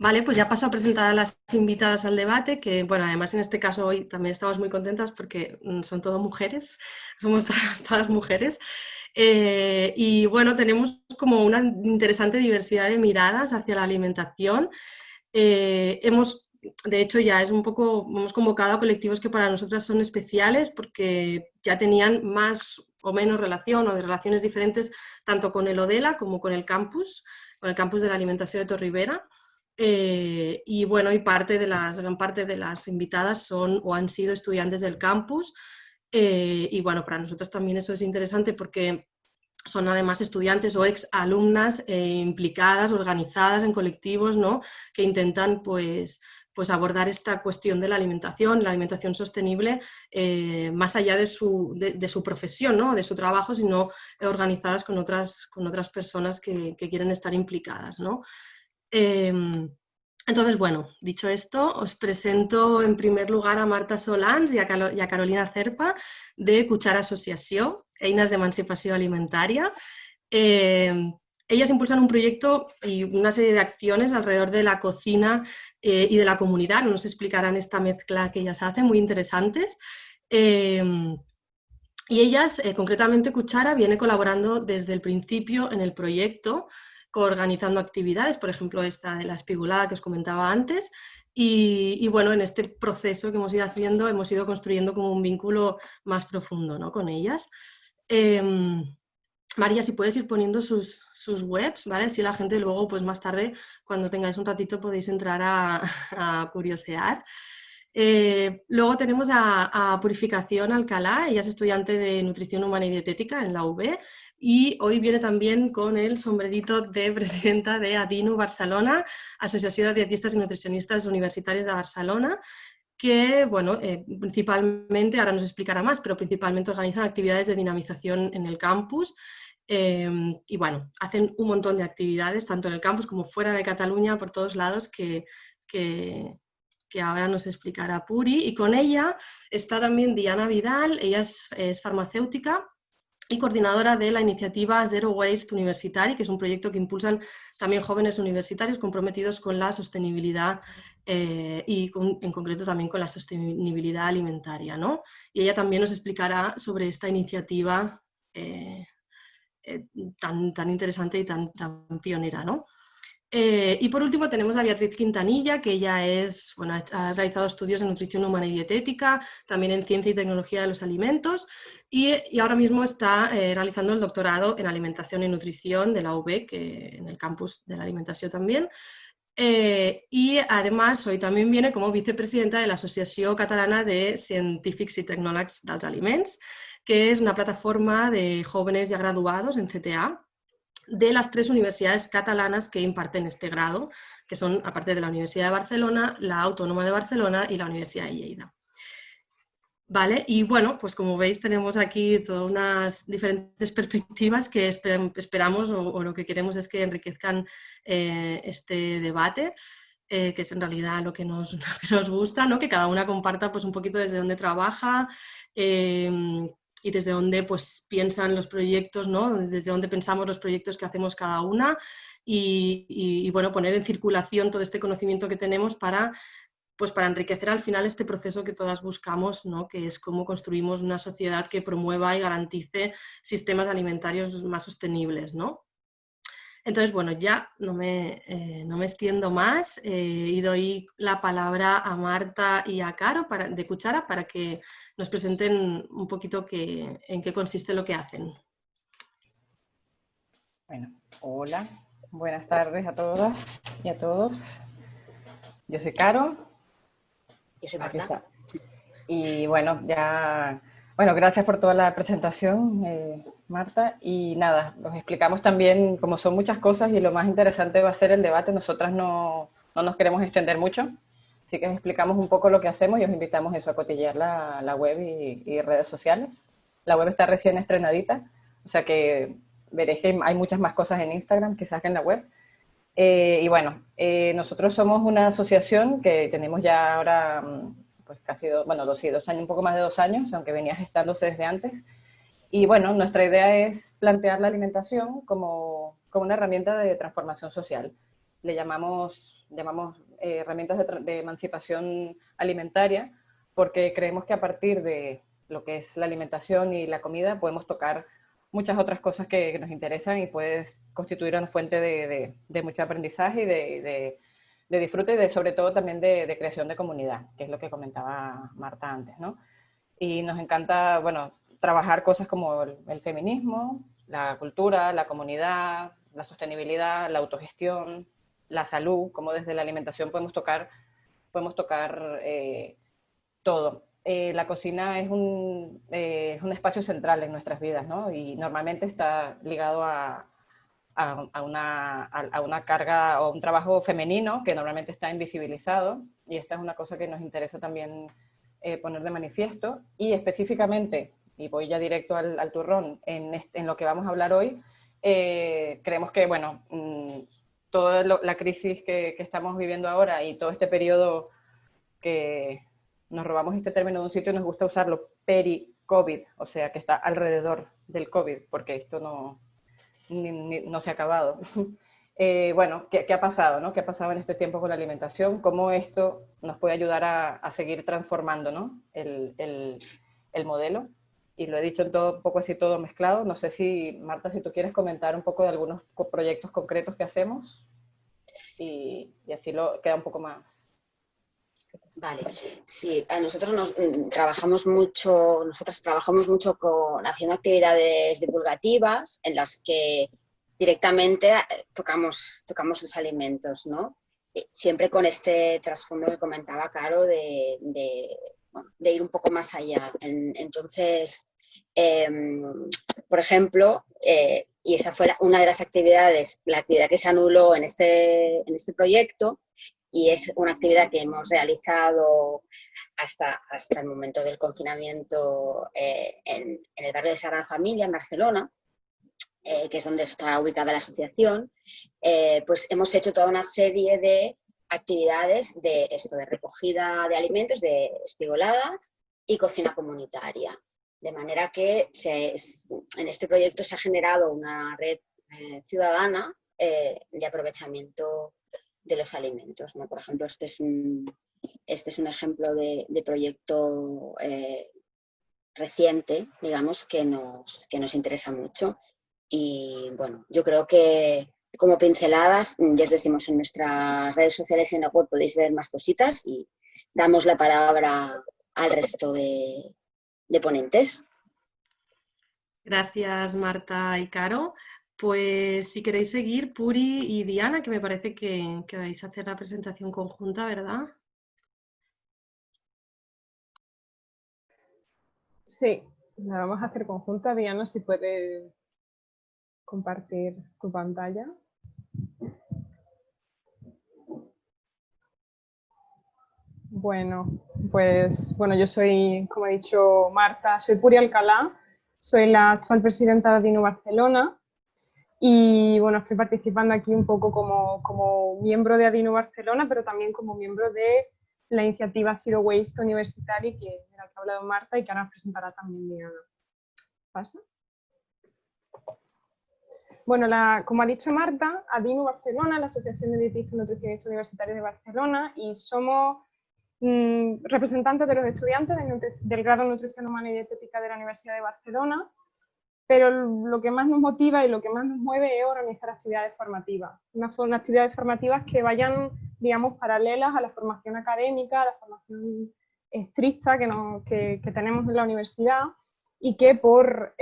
Vale, pues ya paso a presentar a las invitadas al debate, que bueno, además en este caso hoy también estamos muy contentas porque son todas mujeres, somos todas mujeres. Y bueno, tenemos como una interesante diversidad de miradas hacia la alimentación. De hecho, ya es un poco, hemos convocado a colectivos que para nosotras son especiales porque ya tenían más o menos relación o de relaciones diferentes tanto con el ODELA como con el campus de la alimentación de Torribera. Y bueno, gran parte de las invitadas son o han sido estudiantes del campus. Y bueno, para nosotros también eso es interesante porque son además estudiantes o ex alumnas implicadas, organizadas en colectivos, ¿no? Que intentan pues abordar esta cuestión de la alimentación sostenible, más allá de su profesión, ¿no? De su trabajo, sino organizadas con otras personas que quieren estar implicadas, ¿no? Eh, entonces, bueno, dicho esto, os presento en primer lugar a Marta Solans y a Carolina Cerpa de Cuchara Associació, Eines d'Emancipació Alimentària. Eh, Ellas impulsan un proyecto y una serie de acciones alrededor de la cocina y de la comunidad. Nos explicarán esta mezcla que ellas hacen, muy interesantes. Eh, y ellas, concretamente Cuchara, viene colaborando desde el principio en el proyecto, coorganizando actividades, por ejemplo, esta de la espigulada que os comentaba antes. Y bueno, en este proceso que hemos ido haciendo, hemos ido construyendo como un vínculo más profundo, ¿no? Con ellas. Eh, María, si puedes ir poniendo sus webs, ¿vale? Si la gente luego, pues más tarde, cuando tengáis un ratito, podéis entrar a curiosear. Luego tenemos a Purificación Alcalá, ella es estudiante de Nutrición Humana y Dietética en la UB y hoy viene también con el sombrerito de presidenta de ADINU Barcelona, Asociació de Dietistas y Nutricionistas Universitarios de Barcelona, que, bueno, principalmente, ahora nos explicará más, pero principalmente organizan actividades de dinamización en el campus. Y bueno, hacen un montón de actividades, tanto en el campus como fuera de Cataluña, por todos lados, que, que ahora nos explicará Puri. Y con ella está también Diana Vidal, ella es farmacéutica y coordinadora de la iniciativa Zero Waste Universitari, que es un proyecto que impulsan también jóvenes universitarios comprometidos con la sostenibilidad en concreto también con la sostenibilidad alimentaria, ¿no? Y ella también nos explicará sobre esta iniciativa eh, tan interesante y tan pionera, ¿no? Y por último tenemos a Beatriz Quintanilla, que ella bueno, ha realizado estudios en nutrición humana y dietética, también en ciencia y tecnología de los alimentos, y ahora mismo está realizando el doctorado en alimentación y nutrición de la UB, que en el campus de la alimentación también. Y además hoy también viene como vicepresidenta de la Asociación Catalana de Científics y Tecnòlegs dels Aliments, que es una plataforma de jóvenes ya graduados en CTA de las 3 universidades catalanas que imparten este grado, que son, aparte de la Universidad de Barcelona, la Autónoma de Barcelona y la Universidad de Lleida. Vale, y bueno, pues como veis tenemos aquí todas unas diferentes perspectivas que esperamos o lo que queremos es que enriquezcan este debate, que es en realidad lo que lo que nos gusta, ¿no? Que cada una comparta pues un poquito desde dónde trabaja eh, y desde dónde pues piensan los proyectos, ¿no? Desde dónde pensamos los proyectos que hacemos cada una y bueno, poner en circulación todo este conocimiento que tenemos pues para enriquecer al final este proceso que todas buscamos, ¿no? Que es cómo construimos una sociedad que promueva y garantice sistemas alimentarios más sostenibles, ¿no? Entonces, bueno, ya no me extiendo más y doy la palabra a Marta y a Caro de Cuchara para que nos presenten un poquito en qué consiste lo que hacen. Bueno, hola, buenas tardes a todas y a todos. Yo soy Caro. Yo soy Aquí Marta. está. Y bueno, gracias por toda la presentación, Marta. Y nada, nos explicamos también, como son muchas cosas y lo más interesante va a ser el debate, nosotras no nos queremos extender mucho, así que explicamos un poco lo que hacemos y os invitamos eso a cotillear la web y redes sociales. La web está recién estrenadita, o sea que veréis que hay muchas más cosas en Instagram quizás que en la web. Y bueno, nosotros somos una asociación que tenemos ya ahora pues casi, dos años, un poco más de 2 años, aunque venía gestándose desde antes. Y bueno, nuestra idea es plantear la alimentación como una herramienta de transformación social. Le llamamos llamamos herramientas de emancipación alimentaria, porque creemos que a partir de lo que es la alimentación y la comida podemos tocar muchas otras cosas que nos interesan y puedes constituir una fuente de mucho aprendizaje y de disfrute y sobre todo también de creación de comunidad, que es lo que comentaba Marta antes, ¿no? Y nos encanta, bueno, trabajar cosas como el feminismo, la cultura, la comunidad, la sostenibilidad, la autogestión, la salud, como desde la alimentación podemos tocar todo. La cocina es un espacio central en nuestras vidas, ¿no? Y normalmente está ligado a una carga o un trabajo femenino que normalmente está invisibilizado, y esta es una cosa que nos interesa también poner de manifiesto, y específicamente, y voy ya directo al turrón, en lo que vamos a hablar hoy, creemos que, bueno, toda la crisis que estamos viviendo ahora y todo este periodo que nos robamos este término de un sitio y nos gusta usarlo, peri-COVID, o sea, que está alrededor del COVID, porque esto no se ha acabado. Bueno, ¿qué ha pasado, ¿no? ¿Qué ha pasado en este tiempo con la alimentación? ¿Cómo esto nos puede ayudar a seguir transformando, ¿no? el modelo? Y lo he dicho en todo, un poco así todo mezclado. No sé si, Marta, si tú quieres comentar un poco de algunos proyectos concretos que hacemos y así queda un poco más. Vale, sí, nosotros trabajamos mucho haciendo actividades divulgativas en las que directamente tocamos los alimentos, ¿no? Siempre con este trasfondo que comentaba Caro de ir un poco más allá. Entonces, por ejemplo, y esa fue una de las actividades, la actividad que se anuló en este proyecto, y es una actividad que hemos realizado hasta el momento del confinamiento en el barrio de Sagrada Familia, en Barcelona, que es donde está ubicada la asociación. Pues hemos hecho toda una serie de actividades de recogida de alimentos, de espigoladas y cocina comunitaria. De manera que en este proyecto se ha generado una red ciudadana de aprovechamiento de los alimentos, ¿no? Por ejemplo, este es un ejemplo de proyecto reciente, digamos, que nos interesa mucho. Y bueno, yo creo que como pinceladas, ya os decimos, en nuestras redes sociales y en la web podéis ver más cositas, y damos la palabra al resto de ponentes. Gracias, Marta y Caro. Pues si queréis seguir, Puri y Diana, que me parece que vais a hacer la presentación conjunta, ¿verdad? Sí, la vamos a hacer conjunta. Diana, si puedes compartir tu pantalla. Bueno, pues yo soy, como he dicho, Marta, soy Puri Alcalá, soy la actual presidenta de Adinu Barcelona, y bueno, estoy participando aquí un poco como miembro de Adinu Barcelona, pero también como miembro de la iniciativa Zero Waste Universitari, de la que ha hablado Marta y que ahora nos presentará también Diana. ¿Pasa? Bueno, como ha dicho Marta, Adinu Barcelona, la Asociación de Dietistas y Nutricionistas Universitarios de Barcelona, y somos representantes de los estudiantes del grado de Nutrición Humana y Dietética de la Universidad de Barcelona, pero lo que más nos motiva y lo que más nos mueve es organizar actividades formativas, unas actividades formativas que vayan, digamos, paralelas a la formación académica, a la formación estricta que tenemos en la universidad, y que por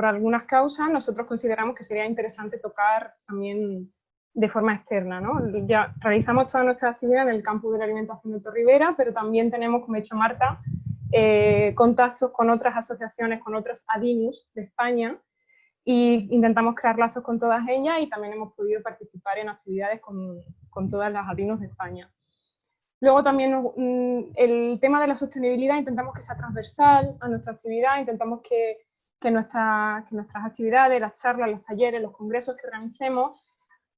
algunas causas nosotros consideramos que sería interesante tocar también de forma externa, ¿no? Ya realizamos toda nuestra actividad en el campus de la alimentación de Torribera, pero también tenemos, como ha dicho Marta, contactos con otras asociaciones, con otros ADINUS de España, y intentamos crear lazos con todas ellas, y también hemos podido participar en actividades con todas las ADINUS de España. Luego también el tema de la sostenibilidad intentamos que sea transversal a nuestra actividad, intentamos que nuestras actividades, las charlas, los talleres, los congresos que organicemos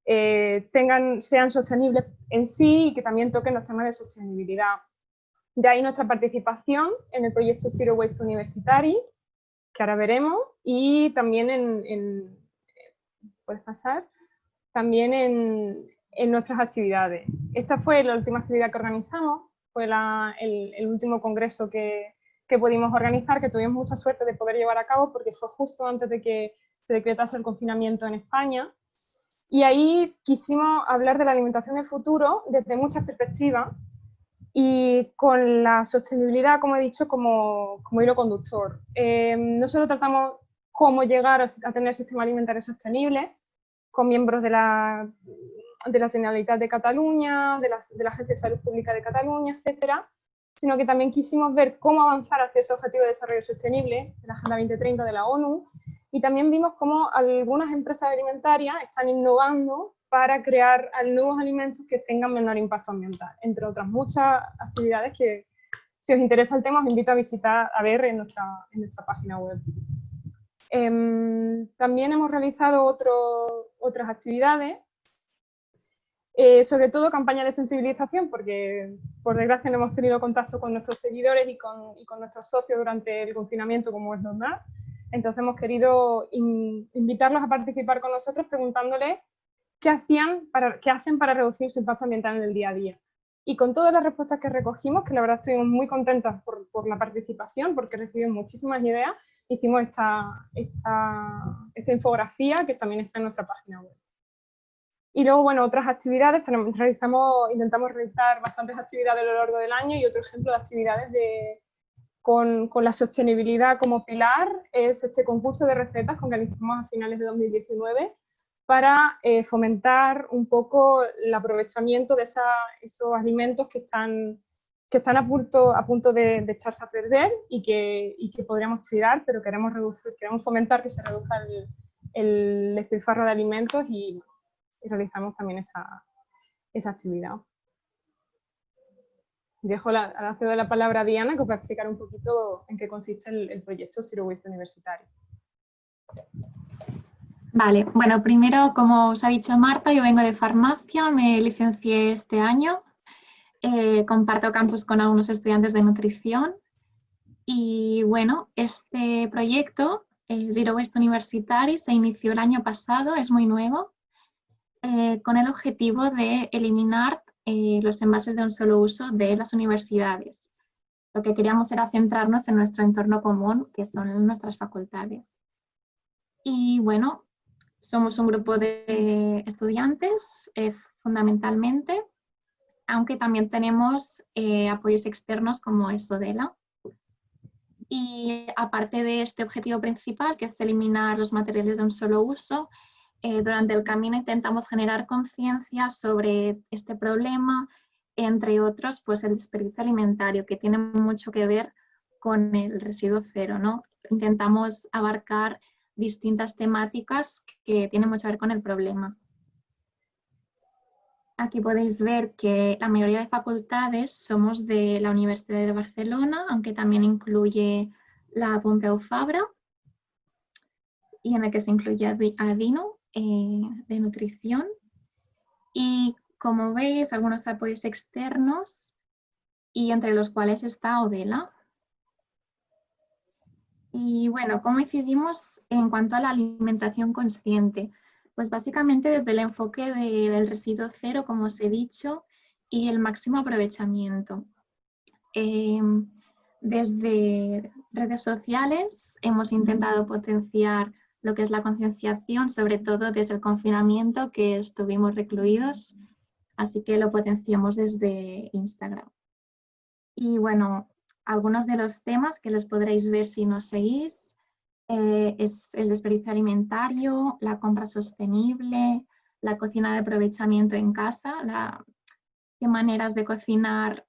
sean sostenibles en sí, y que también toquen los temas de sostenibilidad. De ahí nuestra participación en el proyecto Zero Waste Universitari, que ahora veremos, y también ¿puedes pasar? También en nuestras actividades. Esta fue la última actividad que organizamos, fue el último congreso que pudimos organizar, que tuvimos mucha suerte de poder llevar a cabo porque fue justo antes de que se decretase el confinamiento en España. Y ahí quisimos hablar de la alimentación del futuro desde muchas perspectivas y con la sostenibilidad, como he dicho, como hilo conductor. No solo tratamos cómo llegar a tener sistema alimentario sostenible con miembros de la Generalitat de Cataluña, de la Agencia de Salud Pública de Cataluña, etcétera, sino que también quisimos ver cómo avanzar hacia ese objetivo de desarrollo sostenible de la Agenda 2030 de la ONU, y también vimos cómo algunas empresas alimentarias están innovando para crear nuevos alimentos que tengan menor impacto ambiental, entre otras muchas actividades que, si os interesa el tema, os invito a visitar, a ver en nuestra página web. También hemos realizado otras actividades, sobre todo campañas de sensibilización, porque por desgracia no hemos tenido contacto con nuestros seguidores y con nuestros socios durante el confinamiento, como es normal. Entonces hemos querido invitarlos a participar con nosotros preguntándoles qué hacen para reducir su impacto ambiental en el día a día. Y con todas las respuestas que recogimos, que la verdad estuvimos muy contentas por la participación, porque recibimos muchísimas ideas, hicimos esta infografía que también está en nuestra página web. Y luego, bueno, otras actividades, intentamos realizar bastantes actividades a lo largo del año, y otro ejemplo de actividades con la sostenibilidad como pilar es este concurso de recetas que organizamos a finales de 2019 para fomentar un poco el aprovechamiento de esos alimentos que están a punto de echarse a perder y que podríamos tirar, pero queremos fomentar que se reduzca el despilfarro de alimentos, y realizamos también esa actividad. Ahora cedo la palabra a Diana, que os va a explicar un poquito en qué consiste el proyecto Zero Waste Universitario. Vale, bueno, primero, como os ha dicho Marta, yo vengo de farmacia, me licencié este año, comparto campus con algunos estudiantes de nutrición, y bueno, este proyecto, Zero Waste Universitari, se inició el año pasado, es muy nuevo, con el objetivo de eliminar los envases de un solo uso de las universidades. Lo que queríamos era centrarnos en nuestro entorno común, que son nuestras facultades. Y bueno, somos un grupo de estudiantes, fundamentalmente, aunque también tenemos apoyos externos como es Odela. Y aparte de este objetivo principal, que es eliminar los materiales de un solo uso, durante el camino intentamos generar conciencia sobre este problema, entre otros, pues el desperdicio alimentario, que tiene mucho que ver con el residuo cero, ¿no? Intentamos abarcar distintas temáticas que tienen mucho que ver con el problema. Aquí podéis ver que la mayoría de facultades somos de la Universidad de Barcelona, aunque también incluye la Pompeu Fabra, y en la que se incluye a DINU, de nutrición. Y como veis, algunos apoyos externos, y entre los cuales está Odela. Y bueno, ¿cómo incidimos en cuanto a la alimentación consciente? Pues básicamente desde el enfoque del residuo cero, como os he dicho, y el máximo aprovechamiento. Desde redes sociales hemos intentado potenciar lo que es la concienciación, sobre todo desde el confinamiento, que estuvimos recluidos, así que lo potenciamos desde Instagram. Y bueno, algunos de los temas que los podréis ver si nos seguís es el desperdicio alimentario, la compra sostenible, la cocina de aprovechamiento en casa, qué maneras de cocinar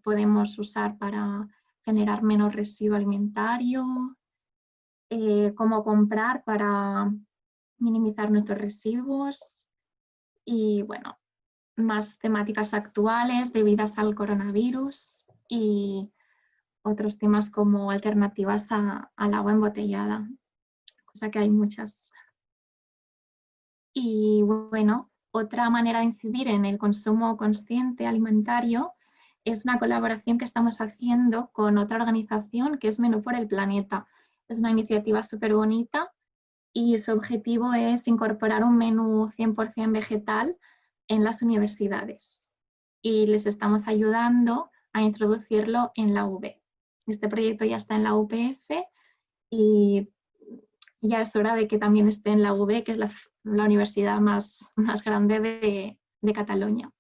podemos usar para generar menos residuo alimentario, cómo comprar para minimizar nuestros residuos, y bueno, más temáticas actuales debidas al coronavirus y otros temas como alternativas al agua embotellada, cosa que hay muchas. Y bueno, otra manera de incidir en el consumo consciente alimentario es una colaboración que estamos haciendo con otra organización que es Menú por el Planeta. Es una iniciativa súper bonita y su objetivo es incorporar un menú 100% vegetal en las universidades y les estamos ayudando a introducirlo en la UB. Este proyecto ya está en la UPF y ya es hora de que también esté en la UB, que es la universidad más grande de Cataluña.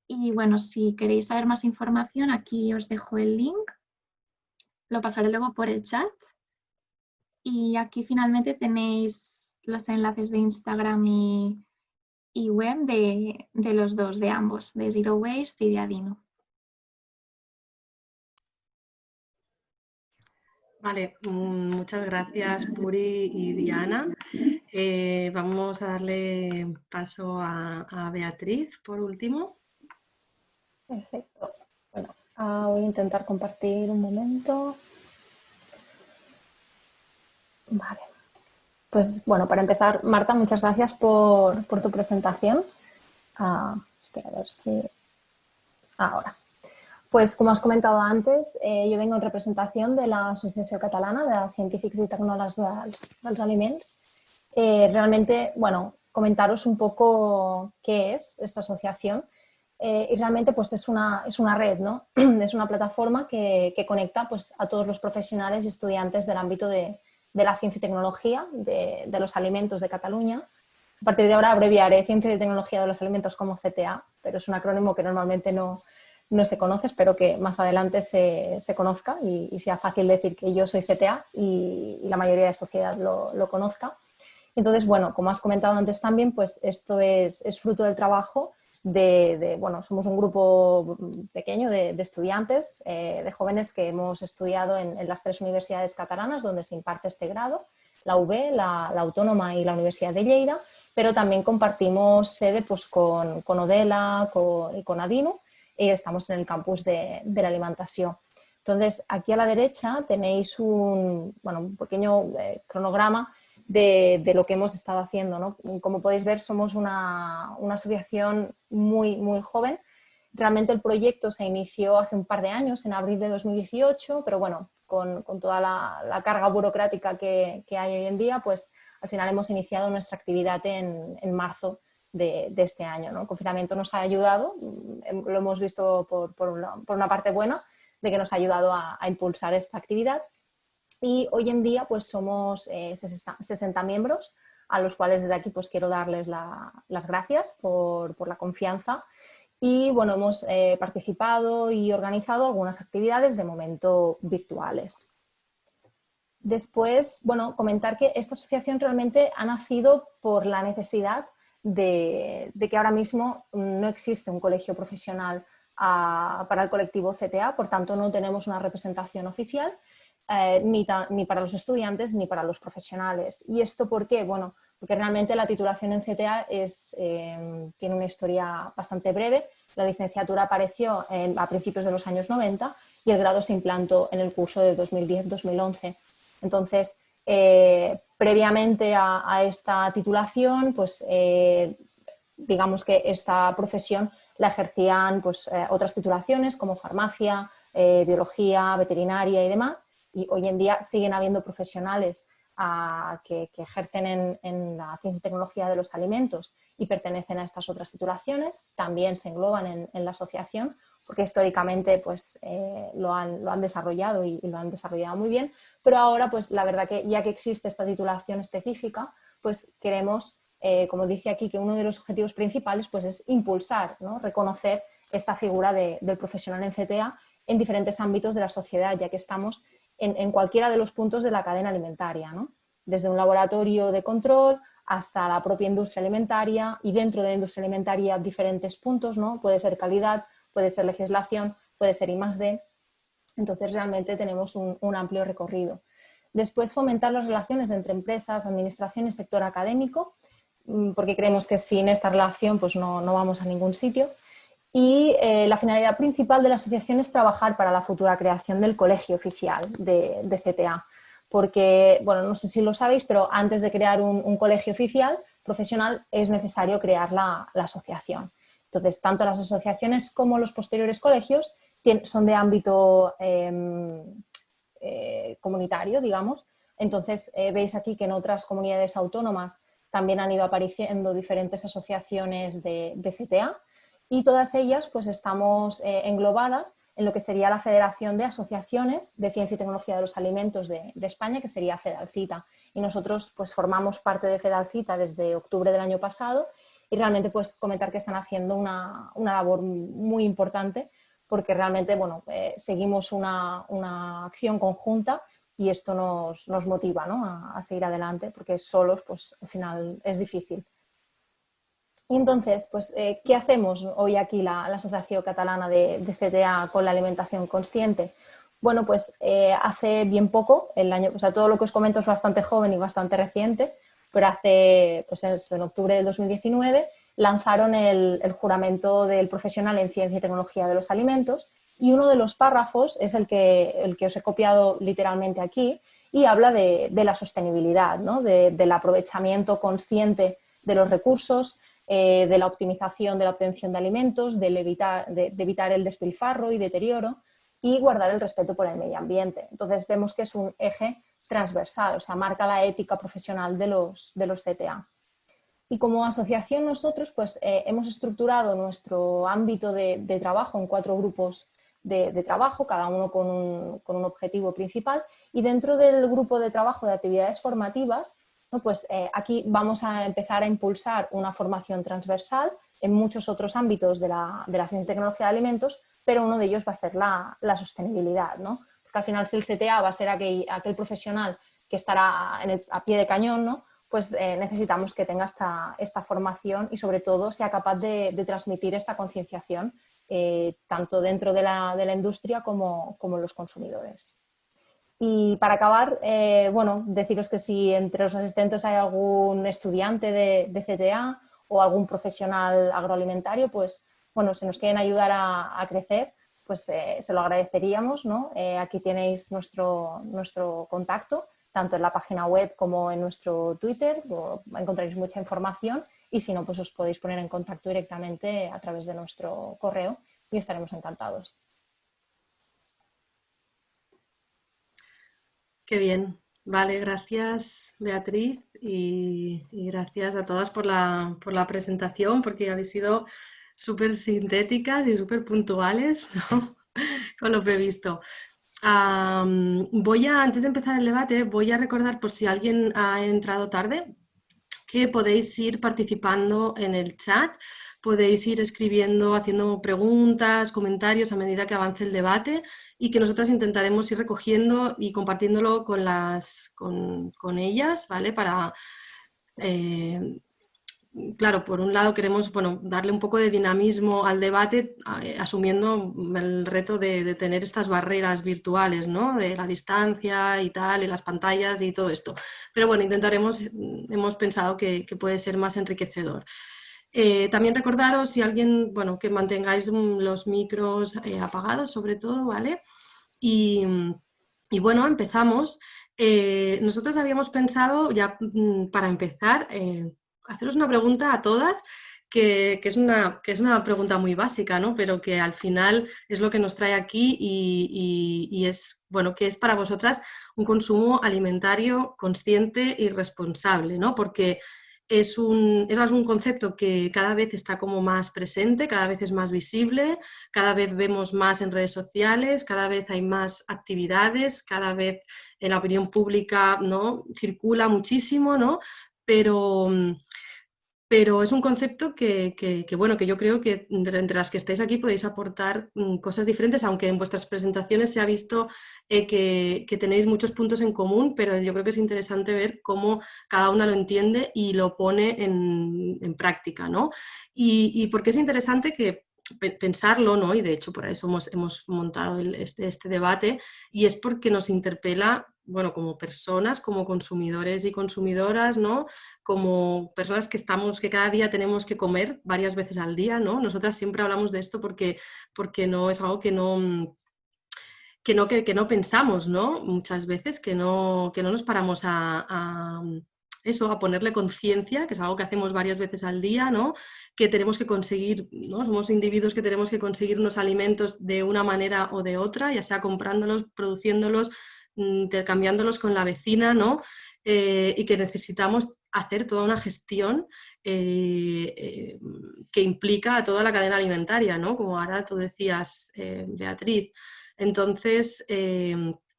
Y bueno, si queréis saber más información, aquí os dejo el link. Lo pasaré luego por el chat. Y aquí finalmente tenéis los enlaces de Instagram y web de los dos, de ambos, de Zero Waste y de Adino. Vale, muchas gracias Puri y Diana. Vamos a darle paso a Beatriz por último. Perfecto. Bueno, voy a intentar compartir un momento. Vale. Pues bueno, para empezar, Marta, muchas gracias por tu presentación. Espera a ver si... Ahora. Pues como has comentado antes, jo vengo en representació de l'Associació Catalana de Científics i Tecnòlegs dels Aliments. Realmente, bueno, comentaros un poco qué es esta asociación. Y realmente pues es una red, ¿no? Es una plataforma que conecta pues, a todos los profesionales y estudiantes del ámbito de la ciencia y tecnología, de los alimentos de Cataluña. A partir de ahora abreviaré Ciencia y Tecnología de los Alimentos como CTA, pero es un acrónimo que normalmente no se conoce, espero que más adelante se conozca y sea fácil decir que yo soy CTA y la mayoría de sociedad lo conozca. Entonces, bueno, como has comentado antes también, pues esto es fruto del trabajo bueno, somos un grupo pequeño de estudiantes, de jóvenes que hemos estudiado en las 3 universidades catalanas donde se imparte este grado, la UB, la Autónoma y la Universidad de Lleida, pero también compartimos sede pues, con Odela y con Adino, y estamos en el campus de la alimentación. Entonces, aquí a la derecha tenéis un pequeño cronograma de lo que hemos estado haciendo, ¿no? Como podéis ver, somos una asociación muy joven. Realmente el proyecto se inició hace un par de años, en abril de 2018, pero bueno, con toda la carga burocrática que hay hoy en día, pues al final hemos iniciado nuestra actividad en marzo de este año, ¿no? El confinamiento nos ha ayudado, lo hemos visto por una parte buena, de que nos ha ayudado a impulsar esta actividad. Y hoy en día pues somos 60 miembros, a los cuales desde aquí pues quiero darles las gracias por la confianza. Y bueno, hemos participado y organizado algunas actividades de momento virtuales. Después, bueno, comentar que esta asociación realmente ha nacido por la necesidad de que ahora mismo no existe un colegio profesional para el colectivo CTA, por tanto no tenemos una representación oficial ni para los estudiantes ni para los profesionales. ¿Y esto por qué? Bueno, porque realmente la titulación en CTA tiene una historia bastante breve. La licenciatura apareció a principios de los años 90 y el grado se implantó en el curso de 2010-2011. Entonces, previamente a esta titulación, pues digamos que esta profesión la ejercían pues, otras titulaciones como farmacia, biología, veterinaria y demás. Y hoy en día siguen habiendo profesionales que ejercen en la ciencia y tecnología de los alimentos y pertenecen a estas otras titulaciones. También se engloban en la asociación porque históricamente pues, lo han desarrollado y lo han desarrollado muy bien. Pero ahora, pues la verdad que ya que existe esta titulación específica, pues queremos, como dice aquí, que uno de los objetivos principales pues, es impulsar, ¿no? Reconocer esta figura del profesional en CTA en diferentes ámbitos de la sociedad, ya que estamos en cualquiera de los puntos de la cadena alimentaria, ¿no? Desde un laboratorio de control hasta la propia industria alimentaria y dentro de la industria alimentaria diferentes puntos, ¿no? Puede ser calidad, puede ser legislación, puede ser I+D. Entonces realmente tenemos un amplio recorrido. Después fomentar las relaciones entre empresas, administración y sector académico, porque creemos que sin esta relación pues no vamos a ningún sitio. Y la finalidad principal de la asociación es trabajar para la futura creación del colegio oficial de CTA. Porque, bueno, no sé si lo sabéis, pero antes de crear un colegio oficial profesional es necesario crear la asociación. Entonces, tanto las asociaciones como los posteriores colegios son de ámbito comunitario, digamos. Entonces, veis aquí que en otras comunidades autónomas también han ido apareciendo diferentes asociaciones de CTA y todas ellas pues estamos englobadas en lo que sería la Federación de Asociaciones de Ciencia y Tecnología de los Alimentos de España, que sería FEDALCITA. Y nosotros pues formamos parte de FEDALCITA desde octubre del año pasado y realmente pues comentar que están haciendo una labor muy importante porque realmente bueno, seguimos una acción conjunta y esto nos motiva, ¿no?, a seguir adelante porque solos pues al final es difícil. Y entonces, pues, ¿qué hacemos hoy aquí la Asociación Catalana de CTA con la alimentación consciente? Bueno, pues hace bien poco, o sea, todo lo que os comento es bastante joven y bastante reciente, pero hace, pues en octubre del 2019, lanzaron el juramento del profesional en Ciencia y Tecnología de los Alimentos y uno de los párrafos es el que os he copiado literalmente aquí y habla de la sostenibilidad, ¿no?, del aprovechamiento consciente de los recursos, de la optimización de la obtención de alimentos, de evitar el despilfarro y deterioro y guardar el respeto por el medio ambiente. Entonces vemos que es un eje transversal, o sea, marca la ética profesional de los CTA. Y como asociación nosotros pues, hemos estructurado nuestro ámbito de trabajo en 4 grupos de trabajo, cada uno con un objetivo principal y dentro del grupo de trabajo de actividades formativas pues aquí vamos a empezar a impulsar una formación transversal en muchos otros ámbitos de la ciencia y tecnología de alimentos, pero uno de ellos va a ser la sostenibilidad, ¿no? Porque al final si el CTA va a ser aquel profesional que estará a pie de cañón, ¿no?, pues necesitamos que tenga esta formación y sobre todo sea capaz de transmitir esta concienciación tanto dentro de la industria como los consumidores. Y para acabar, bueno, deciros que si entre los asistentes hay algún estudiante de CTA o algún profesional agroalimentario, pues bueno, si nos quieren ayudar a crecer, pues se lo agradeceríamos, ¿no? Aquí tenéis nuestro contacto, tanto en la página web como en nuestro Twitter, encontraréis mucha información y si no, pues os podéis poner en contacto directamente a través de nuestro correo y estaremos encantados. Qué bien. Vale, gracias Beatriz y gracias a todas por la presentación porque habéis sido súper sintéticas y súper puntuales, ¿no?, con lo previsto. Antes de empezar el debate, voy a recordar por si alguien ha entrado tarde que podéis ir participando en el chat, podéis ir escribiendo, haciendo preguntas, comentarios a medida que avance el debate y que nosotras intentaremos ir recogiendo y compartiéndolo con ellas, ¿vale? Para, claro, por un lado queremos darle un poco de dinamismo al debate, asumiendo el reto de tener estas barreras virtuales, ¿no?, de la distancia y tal, y las pantallas y todo esto. Pero bueno, hemos pensado que puede ser más enriquecedor. También recordaros, si alguien, que mantengáis los micros apagados sobre todo, ¿vale? Y bueno, empezamos. Nosotros habíamos pensado, ya para empezar, haceros una pregunta a todas, que es una pregunta muy básica, ¿no?, pero que al final es lo que nos trae aquí y es, ¿qué es para vosotras un consumo alimentario consciente y responsable?, ¿no? Porque es un concepto que cada vez está como más presente, cada vez es más visible, cada vez vemos más en redes sociales, cada vez hay más actividades, cada vez en la opinión pública, ¿no?, circula muchísimo, ¿no? Pero es un concepto que yo creo que entre las que estáis aquí podéis aportar cosas diferentes, aunque en vuestras presentaciones se ha visto que tenéis muchos puntos en común, pero yo creo que es interesante ver cómo cada una lo entiende y lo pone en práctica, ¿no? Y porque es interesante que pensarlo, ¿no? Y de hecho por eso hemos montado este debate, y es porque nos interpela, como personas, como consumidores y consumidoras, ¿no?, como personas que cada día tenemos que comer varias veces al día, ¿no? Nosotras siempre hablamos de esto porque no es algo que no pensamos, ¿no?, muchas veces, que no nos paramos a ponerle conciencia, que es algo que hacemos varias veces al día, ¿no?, que tenemos que conseguir, ¿no?, somos individuos que tenemos que conseguir unos alimentos de una manera o de otra, ya sea comprándolos, produciéndolos, intercambiándolos con la vecina, ¿no?, y que necesitamos hacer toda una gestión que implica a toda la cadena alimentaria, ¿no? Como ahora tú decías, Beatriz. Entonces,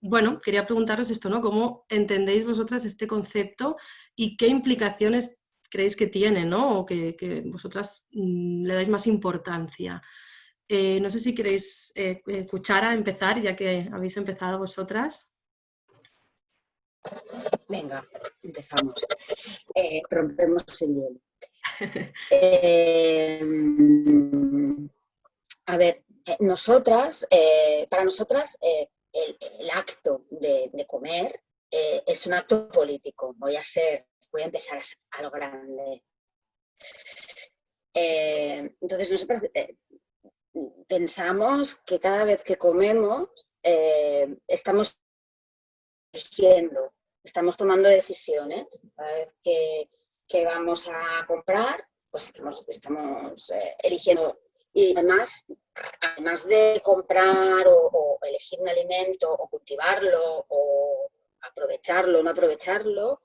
bueno, quería preguntaros esto, ¿no? ¿Cómo entendéis vosotras este concepto y qué implicaciones creéis que tiene, ¿no? O que vosotras le dais más importancia. No sé si queréis, Cuchara, empezar, ya que habéis empezado vosotras. Venga, empezamos. Rompemos el hielo. A ver, para nosotras, el acto de comer es un acto político. Voy a empezar a lo grande. Entonces, nosotras pensamos que cada vez que comemos estamos eligiendo, estamos tomando decisiones. Cada vez que vamos a comprar, pues estamos eligiendo. Y además de comprar o elegir un alimento o cultivarlo o aprovecharlo o no aprovecharlo,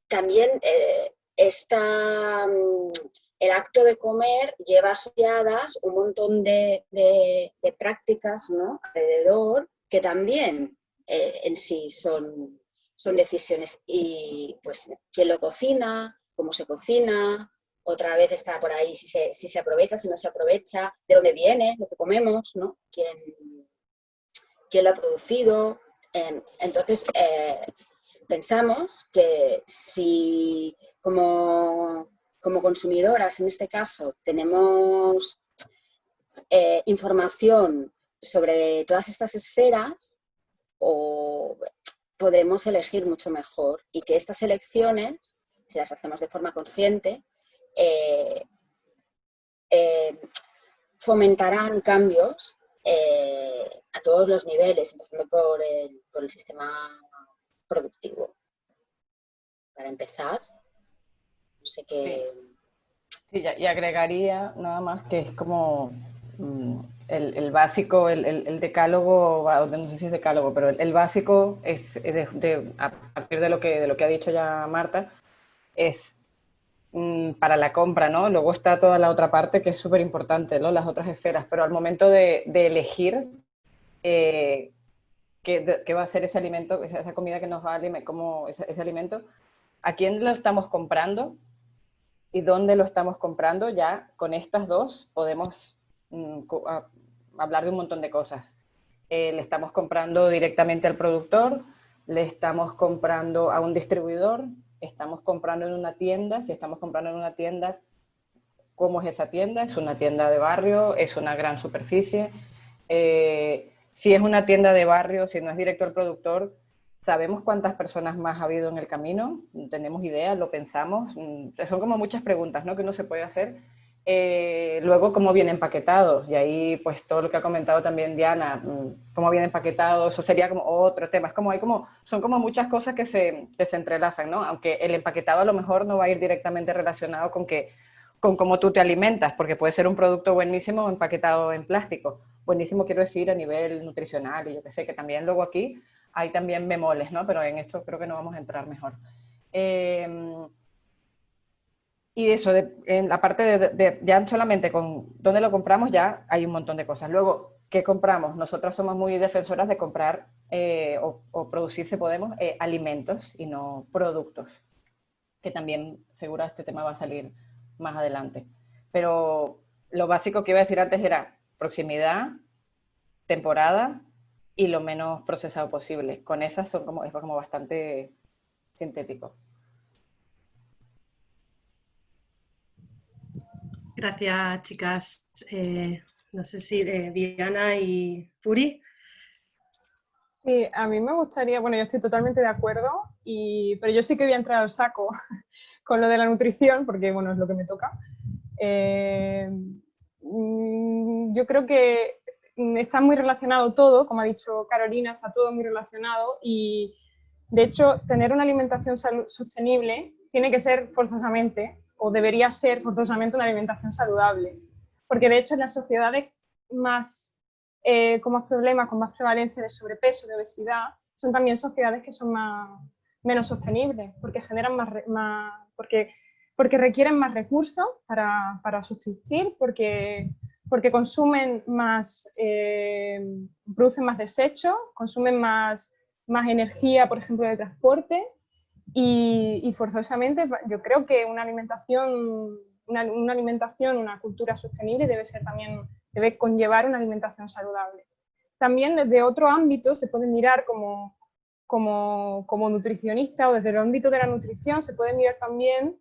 también el acto de comer lleva asociadas un montón de prácticas, ¿no?, alrededor, que también en sí son decisiones. Y pues quién lo cocina, cómo se cocina, otra vez está por ahí si se aprovecha, si no se aprovecha, de dónde viene lo que comemos, ¿no? ¿Quién lo ha producido? Entonces, pensamos que si como consumidoras, en este caso, tenemos información sobre todas estas esferas, podremos elegir mucho mejor, y que estas elecciones, si las hacemos de forma consciente, fomentarán cambios a todos los niveles, empezando por el sistema productivo. Para empezar, no sé qué... Sí, y agregaría nada más que es como el básico, el decálogo, no sé si es decálogo, pero el básico es a partir de lo que ha dicho ya Marta, es para la compra, ¿no? Luego está toda la otra parte que es súper importante, ¿no? Las otras esferas, pero al momento de elegir qué va a ser ese alimento, esa comida que nos va a como ese alimento, a quién lo estamos comprando y dónde lo estamos comprando, ya con estas dos podemos hablar de un montón de cosas. Le estamos comprando directamente al productor, le estamos comprando a un distribuidor, estamos comprando en una tienda. Si estamos comprando en una tienda, ¿cómo es esa tienda? ¿Es una tienda de barrio? ¿Es una gran superficie? Si es una tienda de barrio, si no es directo al productor, ¿sabemos cuántas personas más ha habido en el camino? ¿Tenemos idea? ¿Lo pensamos? Son como muchas preguntas, ¿no?, que uno se puede hacer. Luego, ¿cómo viene empaquetado? Y ahí, pues, todo lo que ha comentado también Diana, ¿cómo viene empaquetado? Eso sería como otro tema. Son como muchas cosas que se entrelazan, ¿no? Aunque el empaquetado a lo mejor no va a ir directamente relacionado con cómo tú te alimentas, porque puede ser un producto buenísimo empaquetado en plástico. Buenísimo, quiero decir, a nivel nutricional, y yo qué sé, que también luego aquí hay también bemoles, ¿no? Pero en esto creo que no vamos a entrar mejor. Y eso, en la parte ya solamente con dónde lo compramos, ya hay un montón de cosas. Luego, ¿qué compramos? Nosotras somos muy defensoras de comprar o producir, si podemos, alimentos y no productos, que también seguro este tema va a salir más adelante. Pero lo básico que iba a decir antes era proximidad, temporada y lo menos procesado posible. Con esas es como bastante sintético. Gracias, chicas. No sé si Diana y Puri. Sí, a mí me gustaría, bueno, yo estoy totalmente de acuerdo, pero yo sí que voy a entrar al saco con lo de la nutrición, porque, bueno, es lo que me toca. Yo creo que está muy relacionado todo, como ha dicho Carolina, está todo muy relacionado, y de hecho tener una alimentación sostenible tiene que ser forzosamente, o debería ser forzosamente, una alimentación saludable, porque de hecho en las sociedades con más problemas, con más prevalencia de sobrepeso, de obesidad, son también sociedades que son más menos sostenibles, porque generan porque requieren más recursos para subsistir, porque consumen más, producen más desechos, consumen más energía, por ejemplo, de transporte, y forzosamente yo creo que una alimentación, una cultura sostenible debe conllevar una alimentación saludable. También desde otro ámbito se puede mirar como nutricionista, o desde el ámbito de la nutrición se puede mirar también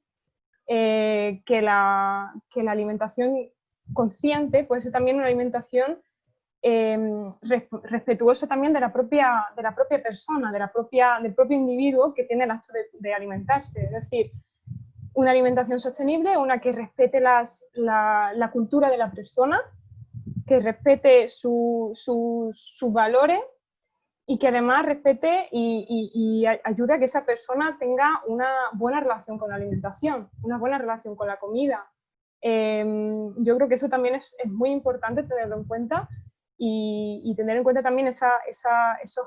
que la alimentación consciente puede ser también una alimentación respetuosa también de la propia persona, del propio individuo que tiene el acto de alimentarse. Es decir, una alimentación sostenible, una que respete la cultura de la persona, que respete sus valores, y que además respete y ayude a que esa persona tenga una buena relación con la alimentación, una buena relación con la comida. Yo creo que eso también es muy importante tenerlo en cuenta, y tener en cuenta también esos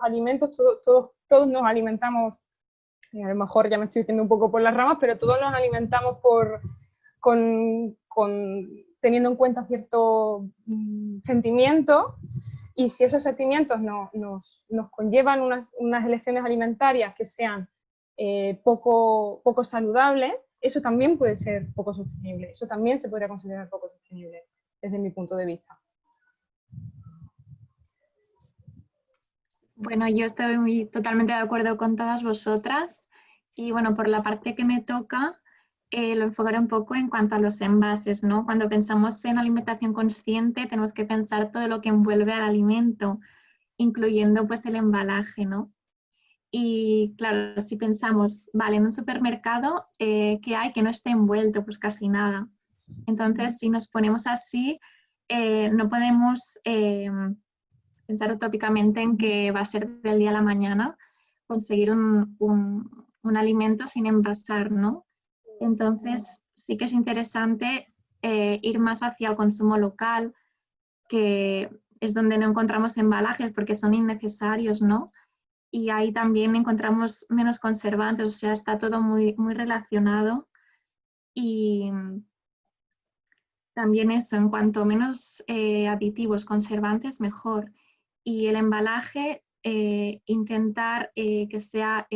alimentos. Todos nos alimentamos, a lo mejor ya me estoy yendo un poco por las ramas, pero todos nos alimentamos teniendo en cuenta ciertos sentimientos. Y si esos sentimientos nos conllevan unas elecciones alimentarias que sean poco saludables, eso también puede ser poco sostenible. Eso también se podría considerar poco sostenible desde mi punto de vista. Bueno, yo estoy totalmente de acuerdo con todas vosotras. Y bueno, por la parte que me toca, lo enfocaré un poco en cuanto a los envases, ¿no? Cuando pensamos en alimentación consciente, tenemos que pensar todo lo que envuelve al alimento, incluyendo pues el embalaje, ¿no? Y claro, si pensamos, vale, en un supermercado, ¿qué hay que no esté envuelto? Pues casi nada. Entonces, si nos ponemos así, no podemos pensar utópicamente en que va a ser del día a la mañana conseguir un alimento sin envasar, ¿no? Entonces, sí que es interesante ir más hacia el consumo local, que es donde no encontramos embalajes porque son innecesarios, ¿no? Y ahí también encontramos menos conservantes, o sea, está todo muy, muy relacionado. Y también eso, en cuanto menos aditivos, conservantes, mejor. Y el embalaje, intentar que sea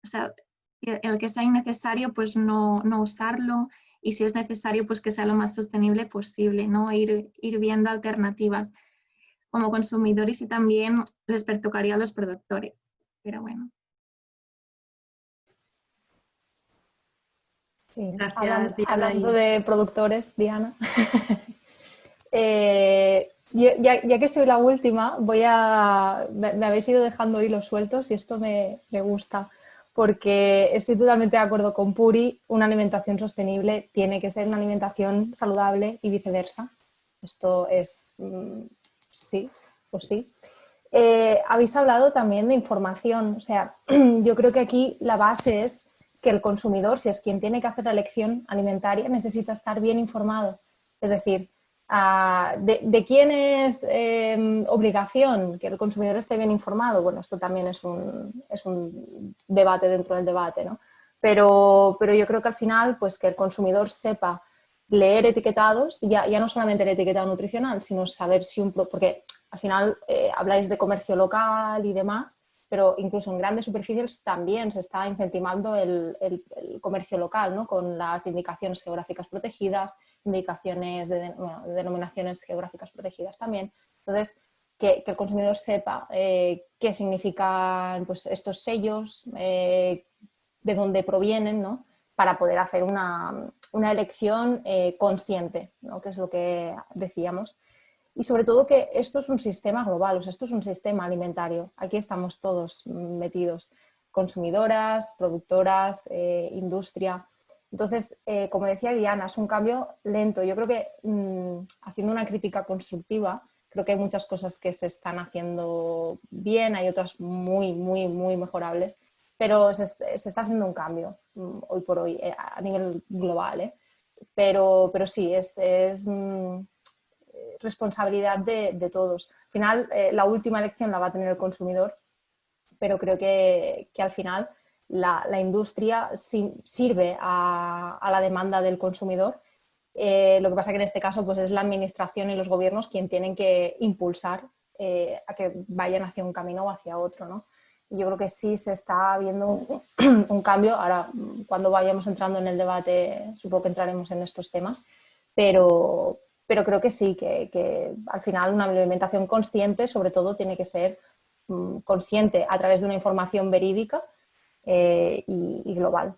o sea, el que sea innecesario, pues no usarlo, y si es necesario, pues que sea lo más sostenible posible, ¿no? Ir viendo alternativas como consumidores, y también les pertocaría a los productores, pero bueno. Sí, Gracias, Diana. hablando de productores, Diana, ya que soy la última, me habéis ido dejando hilos sueltos, y esto me gusta, porque estoy totalmente de acuerdo con Puri. Una alimentación sostenible tiene que ser una alimentación saludable y viceversa. Esto es, sí, pues sí. Habéis hablado también de información, o sea, yo creo que aquí la base es que el consumidor, si es quien tiene que hacer la elección alimentaria, necesita estar bien informado. Es decir, ¿de quién es obligación que el consumidor esté bien informado? Bueno, esto también es un debate dentro del debate, ¿no? Pero yo creo que al final, pues que el consumidor sepa leer etiquetados, ya no solamente el etiquetado nutricional, sino saber si porque al final habláis de comercio local y demás, pero incluso en grandes superficies también se está incentivando el comercio local, ¿no? Con las indicaciones geográficas protegidas, indicaciones de denominaciones geográficas protegidas también. Entonces, que el consumidor sepa qué significan pues, estos sellos, de dónde provienen, ¿no? Para poder hacer una elección consciente, ¿no? Que es lo que decíamos. Y sobre todo que esto es un sistema global, o sea, esto es un sistema alimentario. Aquí estamos todos metidos, consumidoras, productoras, industria. Entonces, como decía Diana, es un cambio lento. Yo creo que, haciendo una crítica constructiva, creo que hay muchas cosas que se están haciendo bien, hay otras muy, muy, muy mejorables, pero se está haciendo un cambio hoy por hoy a nivel global. Pero sí, es responsabilidad de todos. Al final, la última elección la va a tener el consumidor, pero creo que al final la industria sirve a la demanda del consumidor. Lo que pasa que en este caso pues es la administración y los gobiernos quien tienen que impulsar a que vayan hacia un camino o hacia otro, ¿no? Y yo creo que sí se está viendo un cambio. Ahora, cuando vayamos entrando en el debate, supongo que entraremos en estos temas, pero creo que sí, que al final una alimentación consciente, sobre todo, tiene que ser consciente a través de una información verídica y global.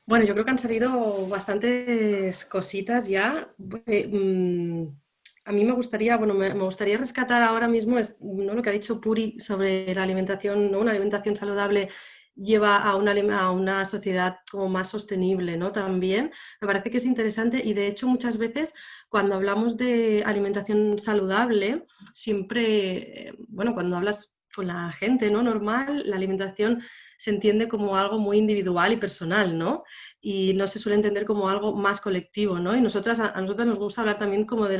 Bueno, yo creo que han salido bastantes cositas ya. A mí me gustaría, bueno, me gustaría rescatar ahora mismo ¿no? Lo que ha dicho Puri sobre la alimentación, ¿no? Una alimentación saludable lleva a una sociedad como más sostenible, ¿no? También me parece que es interesante y de hecho muchas veces cuando hablamos de alimentación saludable, siempre, bueno, cuando hablas con la gente, ¿no? Normal, la alimentación se entiende como algo muy individual y personal, ¿no? Y no se suele entender como algo más colectivo, ¿no? Y a nosotras nos gusta hablar también como de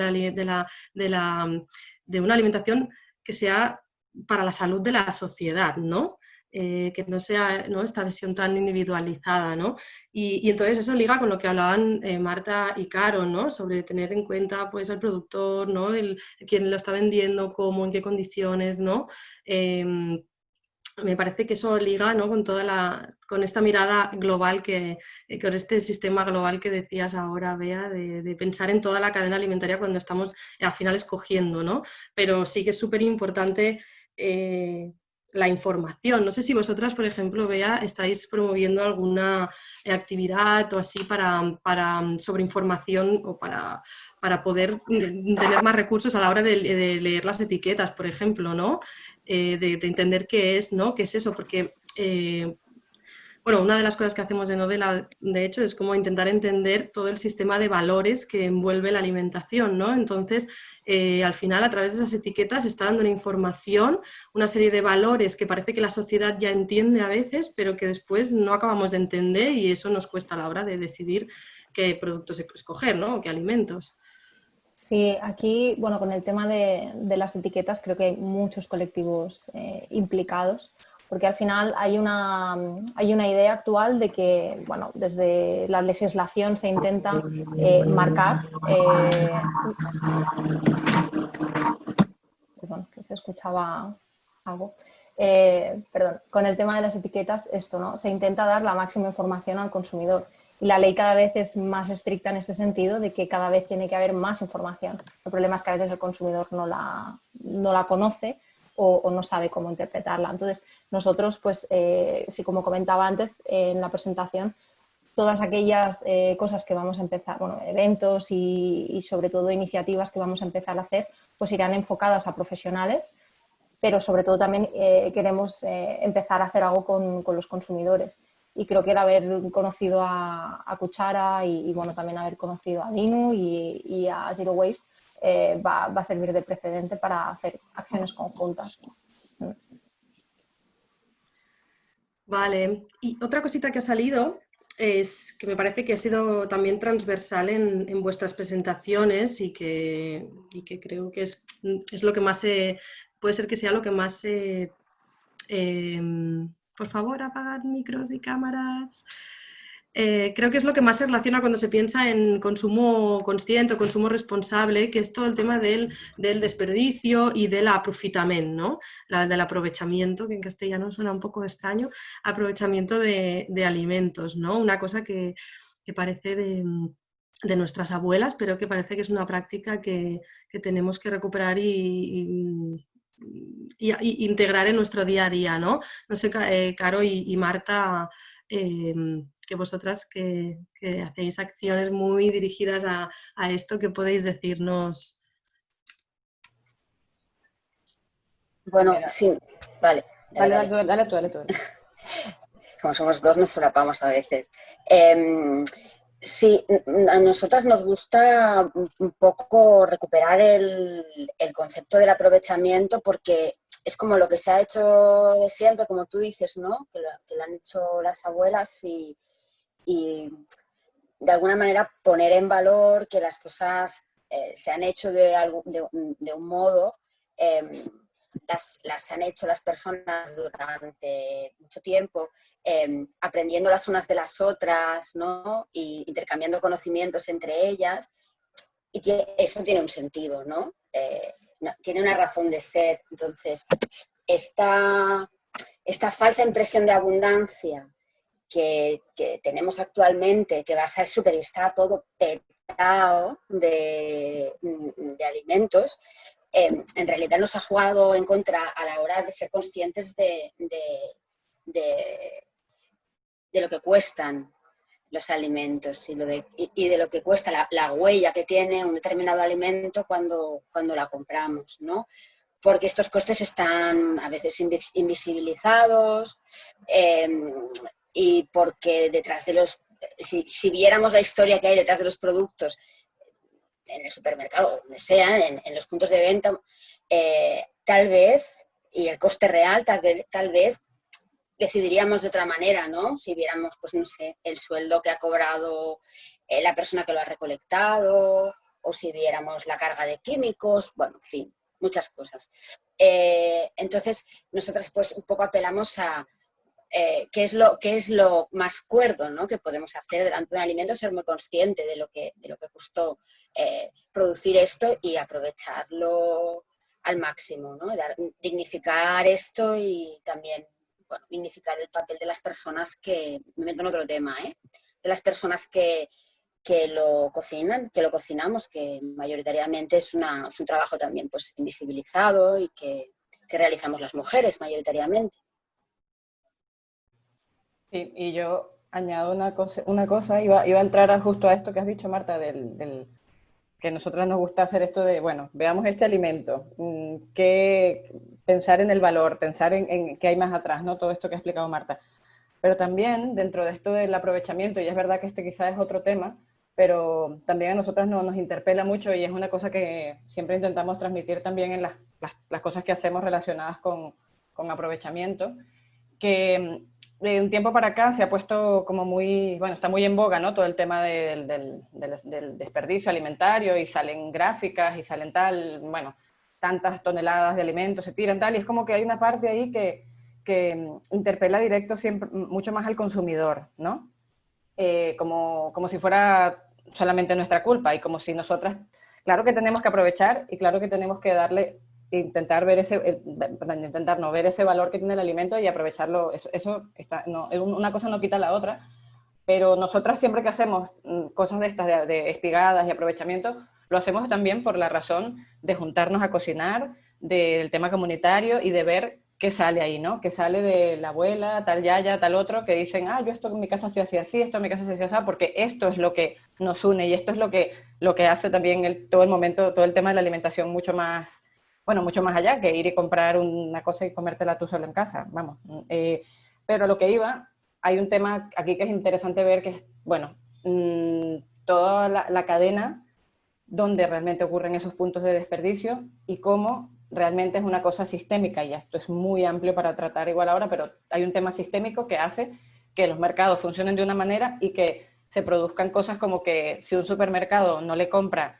una alimentación que sea para la salud de la sociedad, ¿no? Que no sea, ¿no? Esta visión tan individualizada, ¿no? Y entonces eso liga con lo que hablaban Marta y Caro, ¿no? Sobre tener en cuenta pues el productor, ¿no? Quién lo está vendiendo, cómo, en qué condiciones, ¿no? Me parece que eso liga, ¿no? Con esta mirada global, con este sistema global que decías ahora, Bea, de pensar en toda la cadena alimentaria cuando estamos al final escogiendo, ¿no? Pero sí que es súper importante la información. No sé si vosotras, por ejemplo, Bea, estáis promoviendo alguna actividad o así sobre información o para poder tener más recursos a la hora de leer las etiquetas, por ejemplo, ¿no? De entender qué es, ¿no? ¿Qué es eso? Porque, bueno, una de las cosas que hacemos en Odela, de hecho, es como intentar entender todo el sistema de valores que envuelve la alimentación, ¿no? Entonces, al final, a través de esas etiquetas, está dando una información, una serie de valores que parece que la sociedad ya entiende a veces, pero que después no acabamos de entender y eso nos cuesta a la hora de decidir qué productos escoger, ¿no? O qué alimentos. Sí, aquí, bueno, con el tema de las etiquetas creo que hay muchos colectivos implicados, porque al final hay una idea actual de que, bueno, desde la legislación se intenta marcar, perdón, que se escuchaba algo, perdón, con el tema de las etiquetas, esto, ¿no? Se intenta dar la máxima información al consumidor. Y la ley cada vez es más estricta en este sentido, de que cada vez tiene que haber más información. El problema es que a veces el consumidor no la conoce o no sabe cómo interpretarla. Entonces, nosotros, pues, sí, como comentaba antes en la presentación, todas aquellas cosas que vamos a empezar, bueno, eventos y sobre todo iniciativas que vamos a empezar a hacer, pues irán enfocadas a profesionales, pero sobre todo también queremos empezar a hacer algo con los consumidores. Y creo que el haber conocido a Cuchara y bueno, también haber conocido a Dinu y a Zero Waste va a servir de precedente para hacer acciones conjuntas. Vale, y otra cosita que ha salido es que me parece que ha sido también transversal en vuestras presentaciones y que creo que es lo que más puede ser que sea lo que más por favor, apagar micros y cámaras. Creo que es lo que más se relaciona cuando se piensa en consumo consciente o consumo responsable, que es todo el tema del desperdicio y del aprofitament, ¿no? Del aprovechamiento, que en castellano suena un poco extraño, aprovechamiento de alimentos, ¿no? Una cosa que parece de nuestras abuelas, pero que parece que es una práctica que tenemos que recuperar y integrar en nuestro día a día, ¿no? No sé, Caro y Marta, que vosotras que hacéis acciones muy dirigidas a esto, ¿qué podéis decirnos? Bueno, sí, vale. Dale tú. Como somos dos, nos solapamos a veces. Sí, a nosotras nos gusta un poco recuperar el concepto del aprovechamiento porque es como lo que se ha hecho de siempre, como tú dices, ¿no? Que lo han hecho las abuelas y de alguna manera poner en valor que las cosas se han hecho de un modo las han hecho las personas durante mucho tiempo, aprendiendo las unas de las otras, ¿no? Y intercambiando conocimientos entre ellas, y eso tiene un sentido, ¿no? Tiene una razón de ser. Entonces, esta falsa impresión de abundancia que tenemos actualmente, que va a ser súper, está todo petado de alimentos, en realidad nos ha jugado en contra a la hora de ser conscientes de lo que cuestan los alimentos y de lo que cuesta la huella que tiene un determinado alimento cuando la compramos, ¿no? Porque estos costes están a veces invisibilizados, y porque detrás de si viéramos la historia que hay detrás de los productos en el supermercado, donde sea, en los puntos de venta, tal vez, y el coste real, tal vez decidiríamos de otra manera, ¿no? Si viéramos, pues no sé, el sueldo que ha cobrado la persona que lo ha recolectado, o si viéramos la carga de químicos, bueno, en fin, muchas cosas. Entonces, nosotras pues un poco apelamos a qué es lo más cuerdo, ¿no? Que podemos hacer delante de un alimento, ser muy consciente de lo que costó producir esto y aprovecharlo al máximo, ¿no? Dignificar esto y también, bueno, dignificar el papel de las personas me meto en otro tema, de las personas que lo cocinan, que lo cocinamos, que mayoritariamente es un trabajo también pues invisibilizado y que realizamos las mujeres mayoritariamente. Sí, y yo añado una cosa, iba a entrar justo a esto que has dicho, Marta, que a nosotras nos gusta hacer esto de, bueno, veamos este alimento, pensar en el valor, pensar en qué hay más atrás, ¿no? Todo esto que ha explicado Marta. Pero también dentro de esto del aprovechamiento, y es verdad que este quizás es otro tema, pero también a nosotras nos interpela mucho y es una cosa que siempre intentamos transmitir también en las cosas que hacemos relacionadas con aprovechamiento, que de un tiempo para acá se ha puesto como muy, bueno, está muy en boga, ¿no? Todo el tema del desperdicio alimentario, y salen gráficas y salen bueno, tantas toneladas de alimentos se tiran tal, y es como que hay una parte ahí que interpela directo siempre mucho más al consumidor, ¿no? Como si fuera solamente nuestra culpa, y como si nosotras, claro que tenemos que aprovechar y claro que tenemos que intentar no ver ese valor que tiene el alimento y aprovecharlo. Eso está, no, una cosa no quita la otra, pero nosotras siempre que hacemos cosas de estas, de espigadas y aprovechamiento, lo hacemos también por la razón de juntarnos a cocinar, del tema comunitario y de ver qué sale ahí, ¿no? Que sale de la abuela, tal yaya, tal otro, que dicen, yo esto en mi casa se hacía así, esto en mi casa se hacía así, porque esto es lo que nos une y esto es lo que hace también todo el tema de la alimentación mucho más, bueno, mucho más allá que ir y comprar una cosa y comértela tú solo en casa, vamos. Pero lo que iba, hay un tema aquí que es interesante ver, que es, bueno, toda la cadena donde realmente ocurren esos puntos de desperdicio y cómo realmente es una cosa sistémica, y esto es muy amplio para tratar igual ahora, pero hay un tema sistémico que hace que los mercados funcionen de una manera y que se produzcan cosas como que si un supermercado no le compra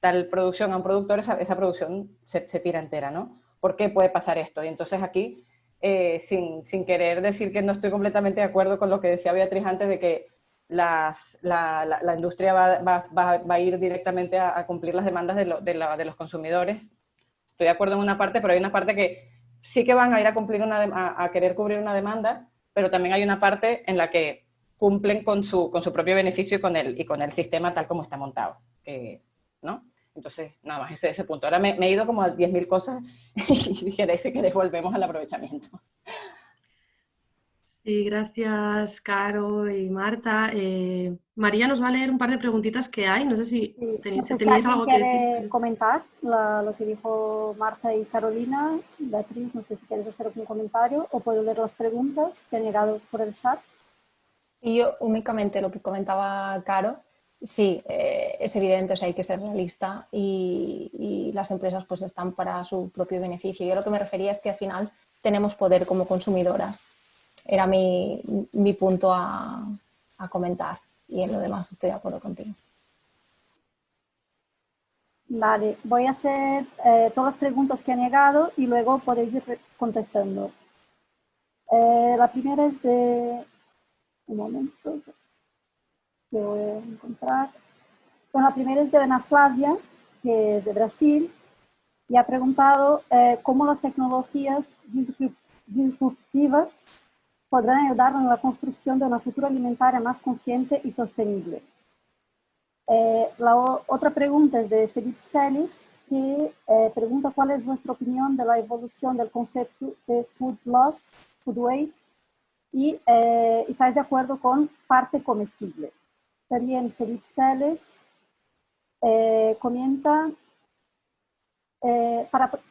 tal producción a un productor, esa producción se tira entera, ¿no? ¿Por qué puede pasar esto? Y entonces aquí, sin querer decir que no estoy completamente de acuerdo con lo que decía Beatriz antes de que la industria va a ir directamente a cumplir las demandas de los consumidores. Estoy de acuerdo en una parte, pero hay una parte que sí que van a ir a cumplir a querer cubrir una demanda, pero también hay una parte en la que cumplen con su propio beneficio y con el sistema tal como está montado, ¿no? Entonces, nada más ese punto. Ahora me he ido como a 10.000 cosas y si queréis volvemos al aprovechamiento. Sí, gracias, Caro y Marta. María nos va a leer un par de preguntitas que hay. No sé si teníais algo que decir. Comentar lo que dijo Marta y Carolina. Beatriz, no sé si quieres hacer algún comentario o puedo leer las preguntas que han llegado por el chat. Y yo únicamente lo que comentaba Caro, sí, es evidente, o sea, hay que ser realista y las empresas pues están para su propio beneficio. Yo lo que me refería es que al final tenemos poder como consumidoras. Era mi punto a comentar, y en lo demás estoy de acuerdo contigo. Vale, voy a hacer todas las preguntas que han llegado y luego podéis ir contestando. La primera es de... Un momento, que voy a encontrar. Bueno, la primera es de Ana Flavia, que es de Brasil, y ha preguntado cómo las tecnologías disruptivas podrán ayudar en la construcción de una futura alimentaria más consciente y sostenible. Otra pregunta es de Felipe Celis, que pregunta cuál es vuestra opinión de la evolución del concepto de food loss, food waste, y estáis de acuerdo con parte comestible. También Felipe Celis comenta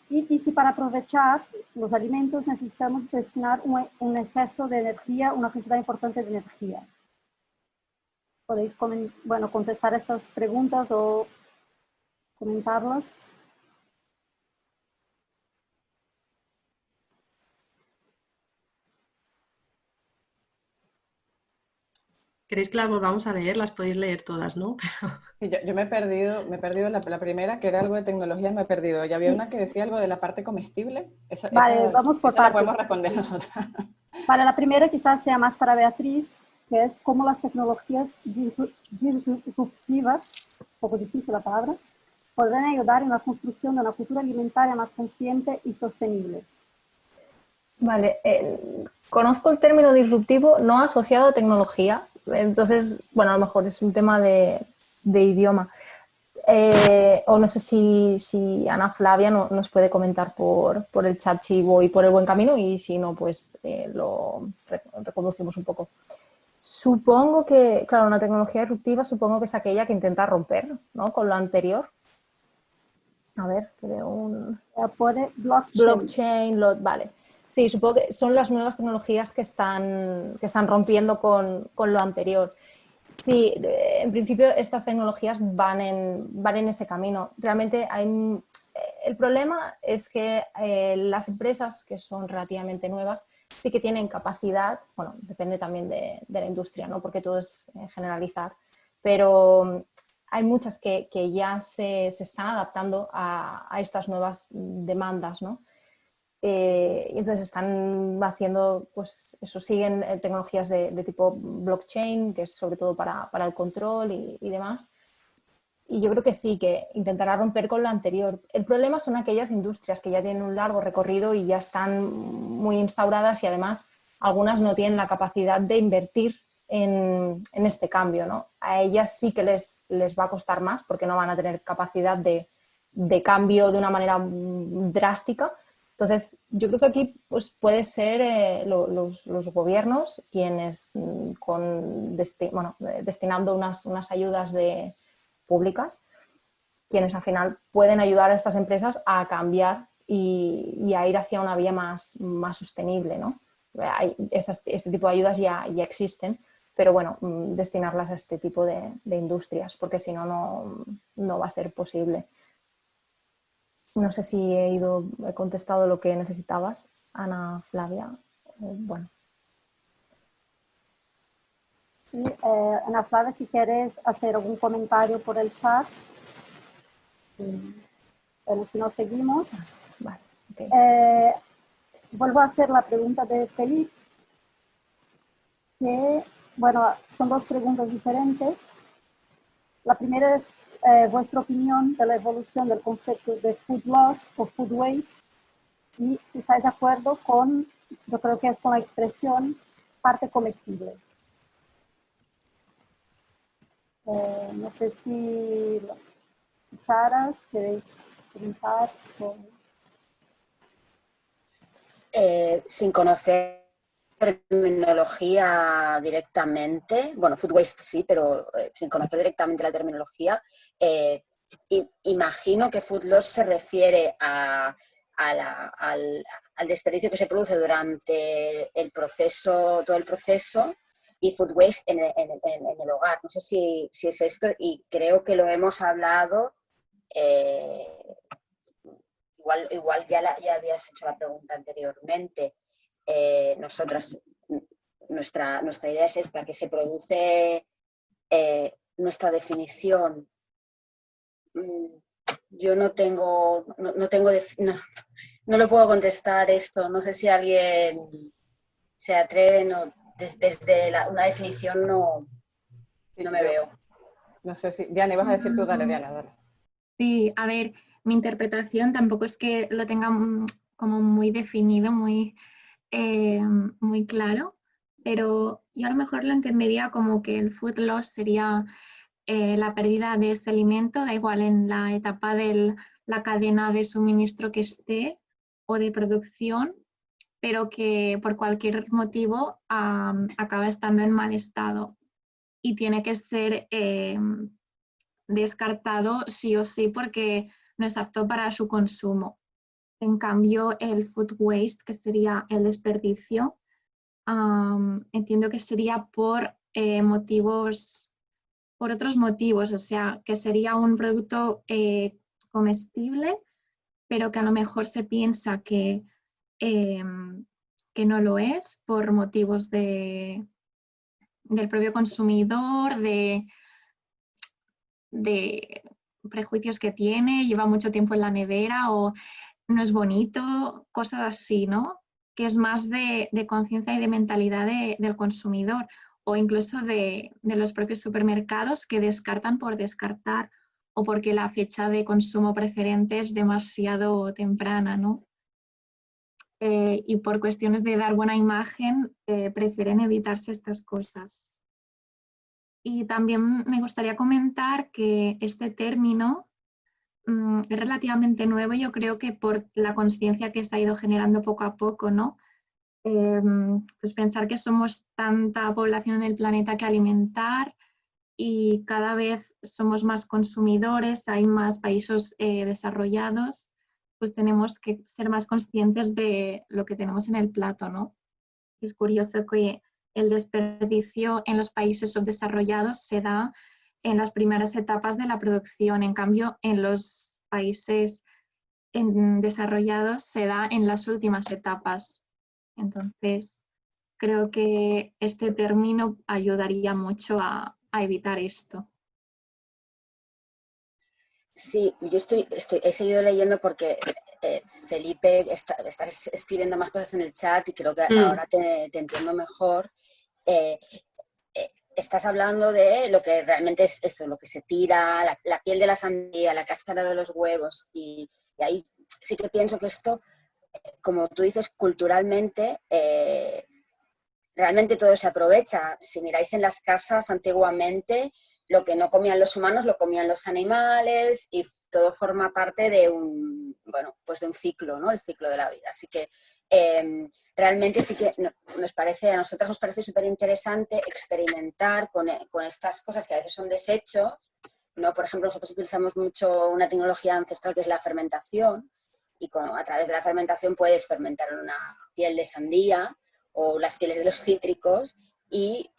y si para aprovechar los alimentos necesitamos destinar un exceso de energía, una cantidad importante de energía. Podéis contestar estas preguntas o comentarlas. ¿Queréis que las volvamos a leer? Las podéis leer todas, ¿no? Sí, yo me he perdido la primera, que era algo de tecnología, me he perdido. Ya había una que decía algo de la parte comestible. Vale, vamos por esa la partes. podemos responder nosotras. Vale, la primera quizás sea más para Beatriz, que es cómo las tecnologías disruptivas, un poco difícil la palabra, podrán ayudar en la construcción de una cultura alimentaria más consciente y sostenible. Vale, conozco el término disruptivo no asociado a tecnología, entonces, bueno, a lo mejor es un tema de idioma. O no sé si Ana Flavia nos puede comentar por el chat si voy por el buen camino y si no, pues lo reconducimos un poco. Supongo que, claro, una tecnología disruptiva supongo que es aquella que intenta romper, ¿no?, con lo anterior. A ver, creo un... Pone blockchain, vale. Sí, supongo que son las nuevas tecnologías que están rompiendo con lo anterior. Sí, en principio estas tecnologías van en ese camino. Realmente el problema es que las empresas que son relativamente nuevas sí que tienen capacidad, bueno, depende también de la industria, ¿no?, porque todo es generalizar, pero hay muchas que ya se están adaptando a estas nuevas demandas, ¿no? Y entonces están haciendo, pues eso, siguen tecnologías de tipo blockchain, que es sobre todo para el control y demás. Y yo creo que sí, que intentará romper con lo anterior. El problema son aquellas industrias que ya tienen un largo recorrido y ya están muy instauradas y además algunas no tienen la capacidad de invertir en este cambio, ¿no? A ellas sí que les va a costar más porque no van a tener capacidad de cambio de una manera drástica. Entonces, yo creo que aquí pues, puede ser los gobiernos quienes destinando unas ayudas públicas, quienes al final pueden ayudar a estas empresas a cambiar y a ir hacia una vía más sostenible, ¿no? Este tipo de ayudas ya existen, pero bueno, destinarlas a este tipo de industrias, porque si no va a ser posible. No sé si he contestado lo que necesitabas, Ana Flavia. Bueno. Sí, Ana Flavia, si quieres hacer algún comentario por el chat. Bueno, si no seguimos. Vale, okay. Vuelvo a hacer la pregunta de Felipe, que, bueno, son dos preguntas diferentes. La primera es vuestra opinión de la evolución del concepto de food loss o food waste y si estáis de acuerdo con, yo creo que es con la expresión parte comestible. No sé si Charas, queréis comentar. Sin conocer terminología directamente, bueno, food waste sí, pero sin conocer directamente la terminología, imagino que food loss se refiere al desperdicio que se produce durante el proceso, todo el proceso, y food waste en el hogar. No sé si es esto, y creo que lo hemos hablado. Igual ya habías hecho la pregunta anteriormente. Nosotras, nuestra idea es esta, que se produce nuestra definición yo no tengo, no lo puedo contestar esto. No sé si alguien se atreve, no, desde una definición no me veo. No sé si... Diana, ibas a decir tú, dale, Diana, dale. Sí, a ver, mi interpretación tampoco es que lo tenga como muy definido, muy claro, pero yo a lo mejor lo entendería como que el food loss sería la pérdida de ese alimento, da igual en la etapa de la cadena de suministro que esté o de producción, pero que por cualquier motivo acaba estando en mal estado y tiene que ser descartado sí o sí porque no es apto para su consumo. En cambio, el food waste, que sería el desperdicio, entiendo que sería por otros motivos, o sea, que sería un producto comestible, pero que a lo mejor se piensa que no lo es por motivos del propio consumidor, de prejuicios que tiene, lleva mucho tiempo en la nevera o no es bonito, cosas así, ¿no? Que es más de conciencia y de mentalidad del consumidor o incluso de los propios supermercados que descartan por descartar o porque la fecha de consumo preferente es demasiado temprana, ¿no? Y por cuestiones de dar buena imagen prefieren evitarse estas cosas. Y también me gustaría comentar que este término es relativamente nuevo, yo creo que por la conciencia que se ha ido generando poco a poco, ¿no? Pues pensar que somos tanta población en el planeta que alimentar y cada vez somos más consumidores, hay más países desarrollados, pues tenemos que ser más conscientes de lo que tenemos en el plato, ¿no? Es curioso que el desperdicio en los países subdesarrollados se da en las primeras etapas de la producción, en cambio en los países desarrollados se da en las últimas etapas. Entonces, creo que este término ayudaría mucho a evitar esto. Sí, yo he seguido leyendo porque Felipe está escribiendo más cosas en el chat y creo que ahora te entiendo mejor. Estás hablando de lo que realmente es eso, lo que se tira, la piel de la sandía, la cáscara de los huevos y ahí sí que pienso que esto, como tú dices, culturalmente realmente todo se aprovecha. Si miráis en las casas antiguamente, lo que no comían los humanos lo comían los animales y todo forma parte de un, bueno, pues de un ciclo, ¿no? El ciclo de la vida. Así que realmente sí que a nosotros nos parece súper interesante experimentar con estas cosas que a veces son desechos, ¿no? Por ejemplo, nosotros utilizamos mucho una tecnología ancestral que es la fermentación y a través de la fermentación puedes fermentar una piel de sandía o las pieles de los cítricos y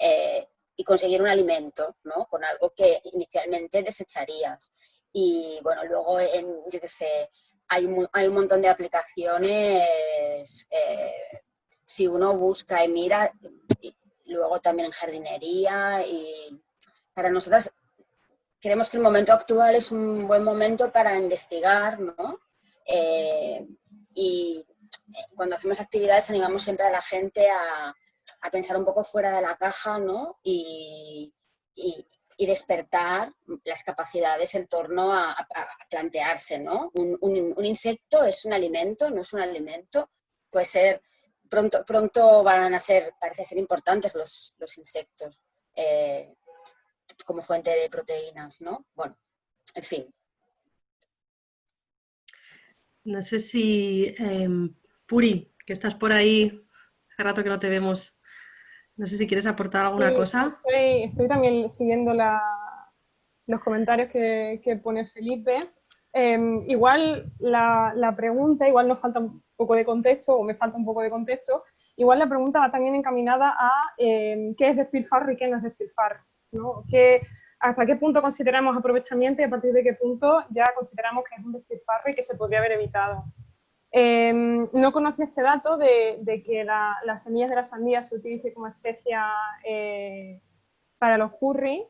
conseguir un alimento, ¿no? Con algo que inicialmente desecharías. Y bueno, luego, yo qué sé, hay un montón de aplicaciones, si uno busca y mira, y luego también en jardinería. Y para nosotras creemos que el momento actual es un buen momento para investigar, ¿no? Y cuando hacemos actividades animamos siempre a la gente a pensar un poco fuera de la caja, ¿no? Y despertar las capacidades en torno a plantearse, ¿no? Un insecto es un alimento, no es un alimento. Puede ser, pronto van a ser, parece ser importantes los insectos como fuente de proteínas, ¿no? Bueno, en fin. No sé si, Puri, que estás por ahí, hace rato que no te vemos, no sé si quieres aportar alguna cosa. Estoy también siguiendo los comentarios que pone Felipe. Igual la pregunta, igual nos falta un poco de contexto, o me falta un poco de contexto, igual la pregunta va también encaminada a qué es despilfarro y qué no es despilfarro, ¿no? ¿Hasta qué punto consideramos aprovechamiento y a partir de qué punto ya consideramos que es un despilfarro y que se podría haber evitado? No conocía este dato de que las semillas de la sandía se utilicen como especia para los curry.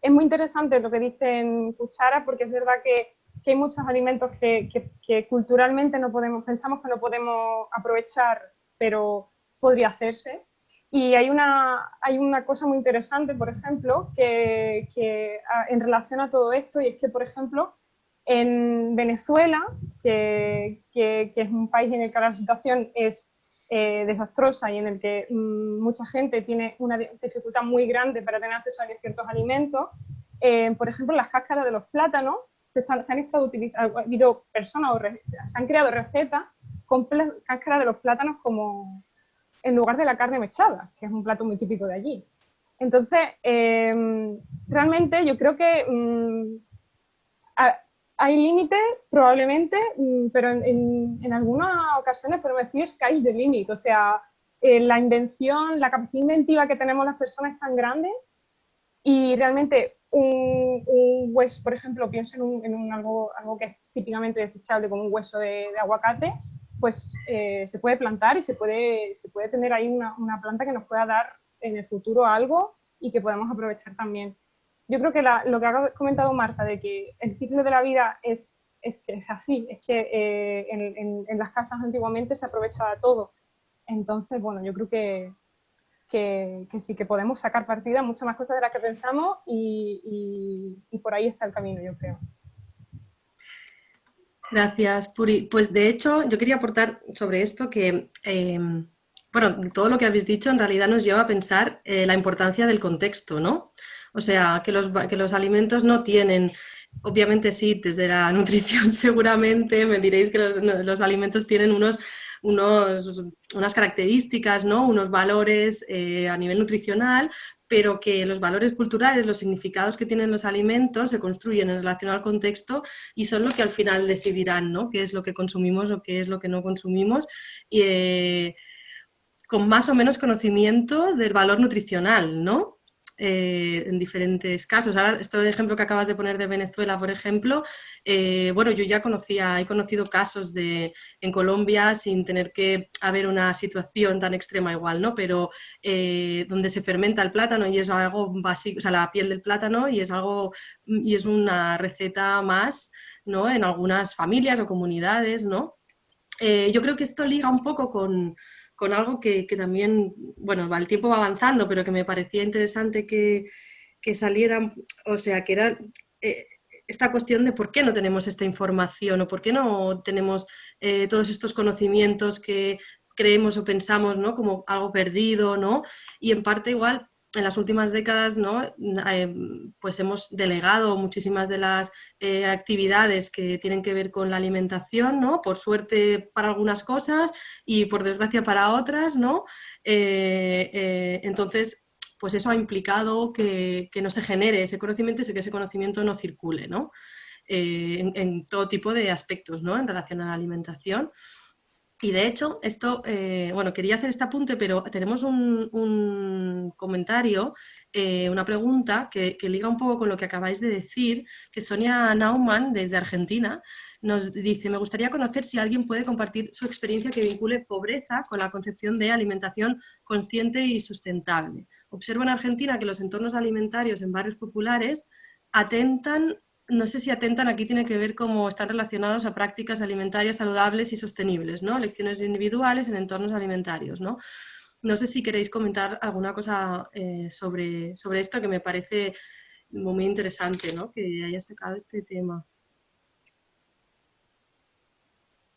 es muy interesante lo que dicen Cuchara, porque es verdad que hay muchos alimentos que culturalmente no podemos, pensamos que no podemos aprovechar, pero podría hacerse. Y hay una cosa muy interesante, por ejemplo, que en relación a todo esto, y es que, por ejemplo, en Venezuela, que es un país en el que la situación es desastrosa y en el que mucha gente tiene una dificultad muy grande para tener acceso a ciertos alimentos, por ejemplo, las cáscaras de los plátanos se han estado utilizando, ha habido personas se han creado recetas con cáscaras de los plátanos como en lugar de la carne mechada, que es un plato muy típico de allí. Entonces, realmente yo creo que hay límites, probablemente, pero en algunas ocasiones podemos decir sky's the limit. O sea, la invención, la capacidad inventiva que tenemos las personas es tan grande y realmente un hueso, por ejemplo, pienso en algo que es típicamente desechable, como un hueso de aguacate, pues se puede plantar y se puede tener ahí una planta que nos pueda dar en el futuro algo y que podamos aprovechar también. Yo creo que lo que ha comentado Marta, de que el ciclo de la vida es así, es que en las casas antiguamente se aprovechaba todo. Entonces, bueno, yo creo que sí, que podemos sacar partida a muchas más cosas de las que pensamos y por ahí está el camino, yo creo. Gracias, Puri. Pues de hecho, yo quería aportar sobre esto que, bueno, todo lo que habéis dicho en realidad nos lleva a pensar la importancia del contexto, ¿no? O sea, que los alimentos no tienen, obviamente sí, desde la nutrición seguramente me diréis que los alimentos tienen unas características, ¿no? Unos valores a nivel nutricional, pero que los valores culturales, los significados que tienen los alimentos se construyen en relación al contexto y son lo que al final decidirán, ¿no? Qué es lo que consumimos o qué es lo que no consumimos, y, con más o menos conocimiento del valor nutricional, ¿no? En diferentes casos. Ahora, este ejemplo que acabas de poner de Venezuela, por ejemplo, bueno, yo ya he conocido casos en Colombia sin tener que haber una situación tan extrema igual, ¿no? Pero donde se fermenta el plátano y es algo básico, o sea, la piel del plátano y es una receta más, ¿no? En algunas familias o comunidades, ¿no? Yo creo que esto liga un poco con algo que también, bueno, el tiempo va avanzando, pero que me parecía interesante que saliera, o sea, que era esta cuestión de por qué no tenemos esta información o por qué no tenemos todos estos conocimientos que creemos o pensamos, ¿no? Como algo perdido, ¿no? Y en parte igual en las últimas décadas, ¿no? Pues hemos delegado muchísimas de las actividades que tienen que ver con la alimentación, ¿no? Por suerte para algunas cosas y por desgracia para otras, ¿no? Entonces, pues eso ha implicado que no se genere ese conocimiento y que ese conocimiento no circule, ¿no? En todo tipo de aspectos, ¿no? En relación a la alimentación. Y de hecho, esto, bueno, quería hacer este apunte, pero tenemos un comentario, una pregunta que liga un poco con lo que acabáis de decir, que Sonia Naumann, desde Argentina, nos dice: me gustaría conocer si alguien puede compartir su experiencia que vincule pobreza con la concepción de alimentación consciente y sustentable. Observo en Argentina que los entornos alimentarios en barrios populares atentan. No sé si atentan, aquí tiene que ver cómo están relacionados a prácticas alimentarias saludables y sostenibles, ¿no? Lecciones individuales en entornos alimentarios, ¿no? No sé si queréis comentar alguna cosa sobre esto, que me parece muy interesante, ¿no? Que hayas sacado este tema.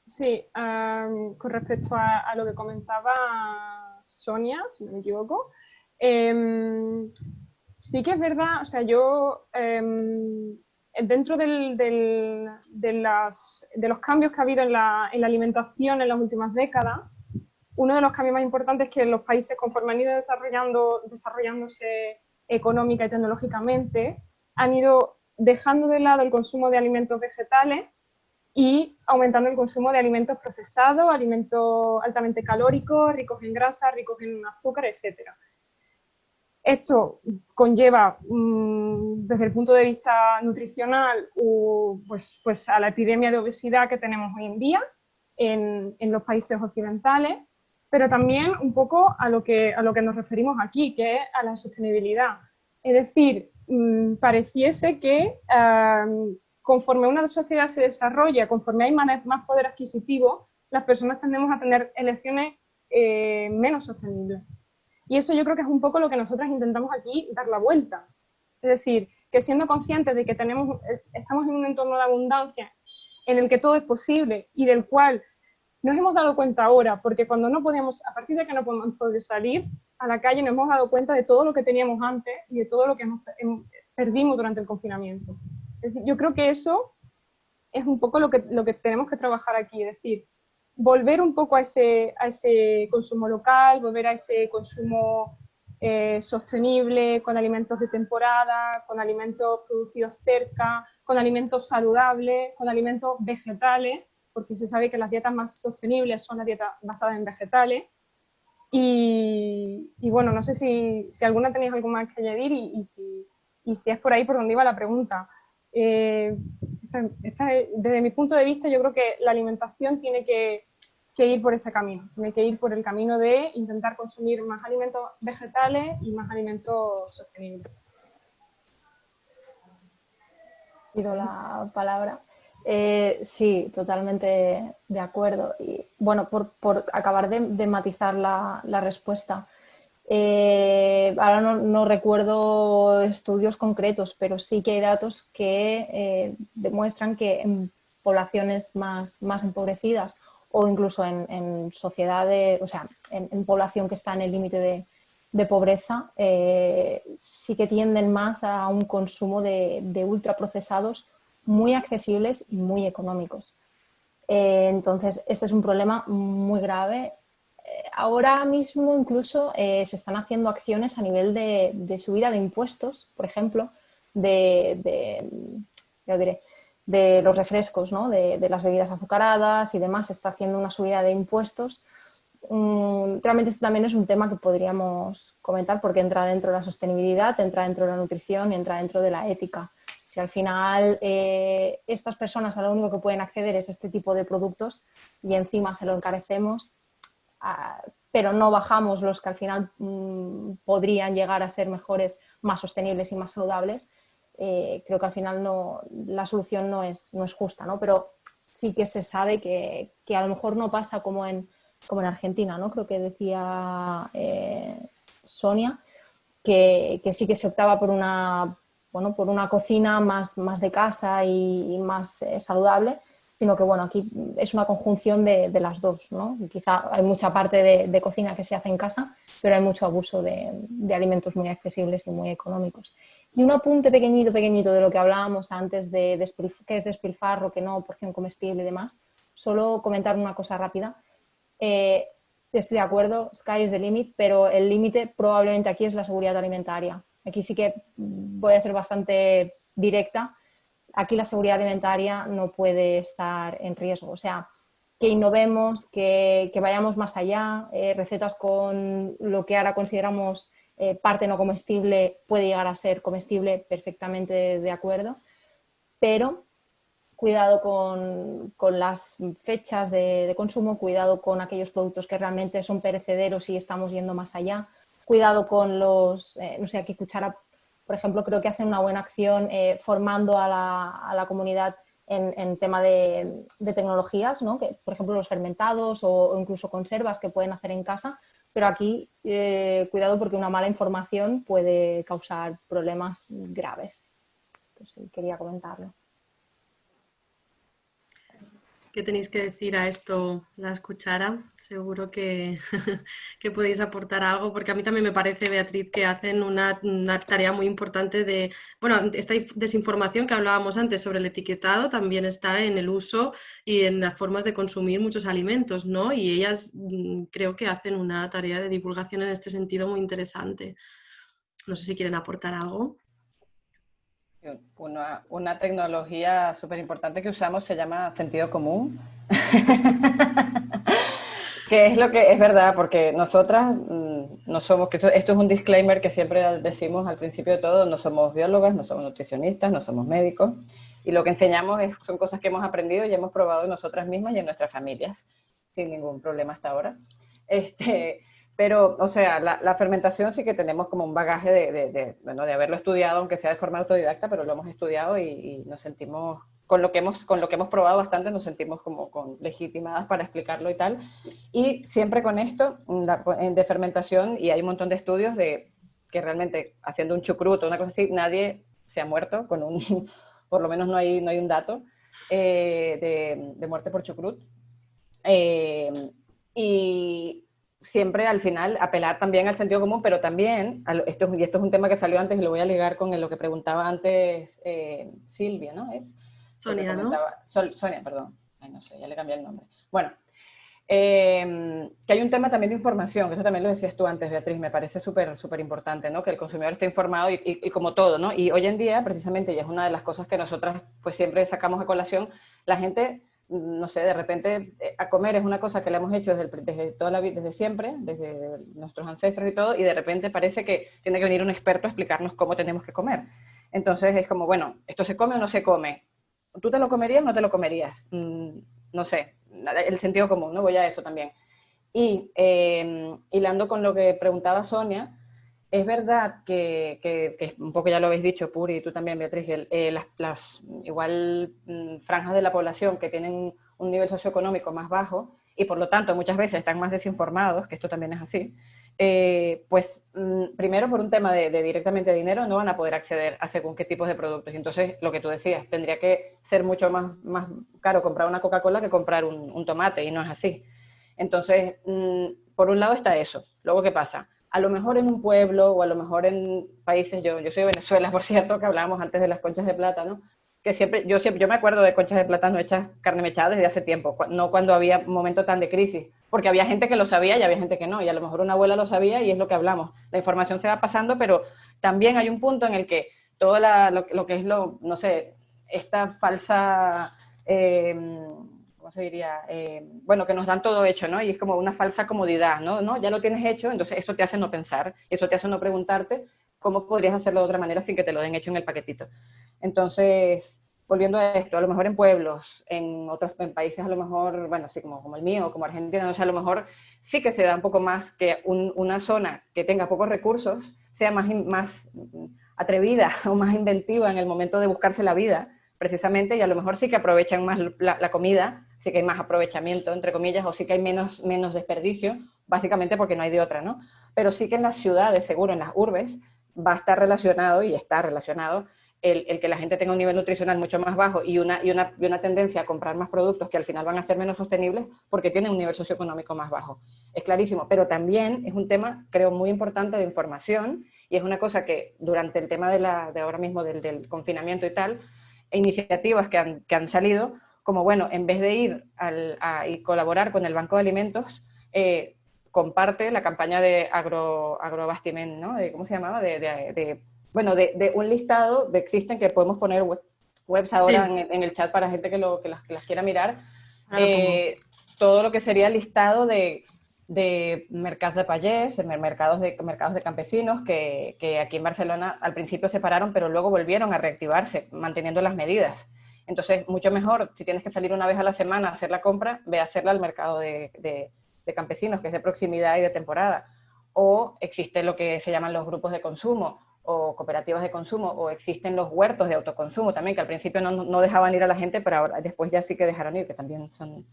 Sí, con respecto a lo que comentaba Sonia, si no me equivoco, sí que es verdad, o sea, yo dentro de los cambios que ha habido en la alimentación en las últimas décadas, uno de los cambios más importantes es que los países, conforme han ido desarrollándose económica y tecnológicamente, han ido dejando de lado el consumo de alimentos vegetales y aumentando el consumo de alimentos procesados, alimentos altamente calóricos, ricos en grasa, ricos en azúcar, etc. Esto conlleva, desde el punto de vista nutricional, pues a la epidemia de obesidad que tenemos hoy en día en los países occidentales, pero también un poco a lo que nos referimos aquí, que es a la sostenibilidad. Es decir, pareciese que conforme una sociedad se desarrolla, conforme hay más poder adquisitivo, las personas tendemos a tener elecciones menos sostenibles. Y eso yo creo que es un poco lo que nosotras intentamos aquí dar la vuelta. Es decir, que siendo conscientes de que estamos en un entorno de abundancia en el que todo es posible y del cual nos hemos dado cuenta ahora, porque cuando no podíamos, a partir de que no podemos poder salir a la calle, nos hemos dado cuenta de todo lo que teníamos antes y de todo lo que perdimos durante el confinamiento. Es decir, yo creo que eso es un poco lo que tenemos que trabajar aquí, es decir, volver un poco a ese consumo local, volver a ese consumo sostenible, con alimentos de temporada, con alimentos producidos cerca, con alimentos saludables, con alimentos vegetales, porque se sabe que las dietas más sostenibles son las dietas basadas en vegetales. Y bueno, no sé si alguna tenéis algo más que añadir y si es por ahí por donde iba la pregunta. Desde mi punto de vista, yo creo que la alimentación tiene que ir por ese camino, tiene que ir por el camino de intentar consumir más alimentos vegetales y más alimentos sostenibles. Pido la palabra. Sí, totalmente de acuerdo. Y bueno, por acabar de matizar la respuesta, ahora no recuerdo estudios concretos, pero sí que hay datos que demuestran que en poblaciones más empobrecidas o incluso en sociedades, o sea, en población que está en el límite de pobreza, sí que tienden más a un consumo de ultraprocesados muy accesibles y muy económicos. Entonces, este es un problema muy grave. Ahora mismo incluso se están haciendo acciones a nivel de subida de impuestos, por ejemplo, de los refrescos, ¿no? de las bebidas azucaradas y demás. Se está haciendo una subida de impuestos. Realmente este también es un tema que podríamos comentar porque entra dentro de la sostenibilidad, entra dentro de la nutrición y entra dentro de la ética. Si al final estas personas a lo único que pueden acceder es este tipo de productos y encima se lo encarecemos, pero no bajamos los que al final podrían llegar a ser mejores, más sostenibles y más saludables, creo que al final la solución no es justa, ¿no? Pero sí que se sabe que a lo mejor no pasa como en Argentina, ¿no? Creo que decía Sonia, que sí que se optaba por una cocina más de casa y más saludable, sino que bueno, aquí es una conjunción de las dos, ¿no? Quizá hay mucha parte de cocina que se hace en casa, pero hay mucho abuso de alimentos muy accesibles y muy económicos. Y un apunte pequeñito de lo que hablábamos antes de qué es despilfarro, qué no, porción comestible y demás, solo comentar una cosa rápida. Estoy de acuerdo, sky is the limit, pero el límite probablemente aquí es la seguridad alimentaria. Aquí sí que voy a ser bastante directa. Aquí la seguridad alimentaria no puede estar en riesgo. O sea, que innovemos, que vayamos más allá. Recetas con lo que ahora consideramos parte no comestible puede llegar a ser comestible, perfectamente de acuerdo. Pero cuidado con las fechas de consumo, cuidado con aquellos productos que realmente son perecederos y estamos yendo más allá. Cuidado con los, no sé, aquí Cuchara, por ejemplo, creo que hacen una buena acción formando a la comunidad en tema de tecnologías, ¿no? Que, por ejemplo, los fermentados o incluso conservas que pueden hacer en casa, pero aquí cuidado porque una mala información puede causar problemas graves. Entonces, quería comentarlo. ¿Qué tenéis que decir a esto, las Cuchara? Seguro que, que podéis aportar algo, porque a mí también me parece, Beatriz, que hacen una tarea muy importante de, bueno, esta desinformación que hablábamos antes sobre el etiquetado también está en el uso y en las formas de consumir muchos alimentos, ¿no? Y ellas creo que hacen una tarea de divulgación en este sentido muy interesante. No sé si quieren aportar algo. Una tecnología súper importante que usamos se llama sentido común, que es lo que es verdad, porque nosotras no somos, que esto es un disclaimer que siempre decimos al principio de todo, no somos biólogas, no somos nutricionistas, no somos médicos, y lo que enseñamos son cosas que hemos aprendido y hemos probado en nosotras mismas y en nuestras familias, sin ningún problema hasta ahora. Pero, o sea, la fermentación sí que tenemos como un bagaje bueno, de haberlo estudiado, aunque sea de forma autodidacta, pero lo hemos estudiado y nos sentimos, con lo que hemos probado bastante, nos sentimos como legitimadas para explicarlo y tal. Y siempre con esto, de fermentación, y hay un montón de estudios de que realmente haciendo un chucrut o una cosa así, nadie se ha muerto con por lo menos no hay un dato de muerte por chucrut. Y siempre al final apelar también al sentido común, pero también, esto es un tema que salió antes y lo voy a ligar con lo que preguntaba antes Silvia, ¿no? Sonia, ¿no? Sonia, perdón. Ay, no sé, ya le cambié el nombre. Bueno, que hay un tema también de información, que eso también lo decías tú antes, Beatriz, me parece súper importante, ¿no? Que el consumidor esté informado y como todo, ¿no? Y hoy en día, precisamente, y es una de las cosas que nosotras pues siempre sacamos a colación, la gente, no sé, de repente a comer es una cosa que le hemos hecho desde toda la vida, desde siempre, desde nuestros ancestros y todo, y de repente parece que tiene que venir un experto a explicarnos cómo tenemos que comer. Entonces es como, bueno, ¿esto se come o no se come? ¿Tú te lo comerías o no te lo comerías? No sé, el sentido común, ¿no? Voy a eso también. Y hilando con lo que preguntaba Sonia, es verdad que un poco ya lo habéis dicho, Puri, y tú también, Beatriz, las igual franjas de la población que tienen un nivel socioeconómico más bajo y por lo tanto muchas veces están más desinformados, que esto también es así, pues primero por un tema de directamente dinero no van a poder acceder a según qué tipos de productos. Y entonces, lo que tú decías, tendría que ser mucho más caro comprar una Coca-Cola que comprar un tomate, y no es así. Entonces, por un lado está eso. Luego, ¿qué pasa? A lo mejor en un pueblo o a lo mejor en países, yo soy de Venezuela, por cierto, que hablábamos antes de las conchas de plátano, que yo me acuerdo de conchas de plátano hechas carne mechada desde hace tiempo, no cuando había un momento tan de crisis, porque había gente que lo sabía y había gente que no, y a lo mejor una abuela lo sabía y es lo que hablamos. La información se va pasando, pero también hay un punto en el que todo lo que es no sé, esta falsa... ¿cómo se diría? Bueno, que nos dan todo hecho, ¿no? Y es como una falsa comodidad, ¿no? ¿No? Ya lo tienes hecho, entonces eso te hace no pensar, eso te hace no preguntarte cómo podrías hacerlo de otra manera sin que te lo den hecho en el paquetito. Entonces, volviendo a esto, a lo mejor en pueblos, en países a lo mejor, bueno, sí, como el mío, como Argentina, no sé, a lo mejor sí que se da un poco más que una zona que tenga pocos recursos sea más atrevida o más inventiva en el momento de buscarse la vida, precisamente, y a lo mejor sí que aprovechan más la comida, sí que hay más aprovechamiento, entre comillas, o sí que hay menos desperdicio, básicamente porque no hay de otra, ¿no? Pero sí que en las ciudades, seguro, en las urbes, va a estar relacionado, y está relacionado, el que la gente tenga un nivel nutricional mucho más bajo y una tendencia a comprar más productos que al final van a ser menos sostenibles porque tienen un nivel socioeconómico más bajo. Es clarísimo, pero también es un tema, creo, muy importante de información, y es una cosa que durante el tema de ahora mismo del confinamiento y tal, iniciativas que han salido, como bueno, en vez de ir y colaborar con el Banco de Alimentos, comparte la campaña de agrobastiment, ¿no? ¿Cómo se llamaba? Bueno, de un listado existen, que podemos poner webs ahora sí en el chat para gente que las quiera mirar. Todo lo que sería el listado de mercados de payés, mercados de campesinos, que aquí en Barcelona al principio se pararon, pero luego volvieron a reactivarse, manteniendo las medidas. Entonces, mucho mejor, si tienes que salir una vez a la semana a hacer la compra, ve a hacerla al mercado de campesinos, que es de proximidad y de temporada. O existe lo que se llaman los grupos de consumo, o cooperativas de consumo, o existen los huertos de autoconsumo también, que al principio no dejaban ir a la gente, pero ahora, después ya sí que dejaron ir, que también son...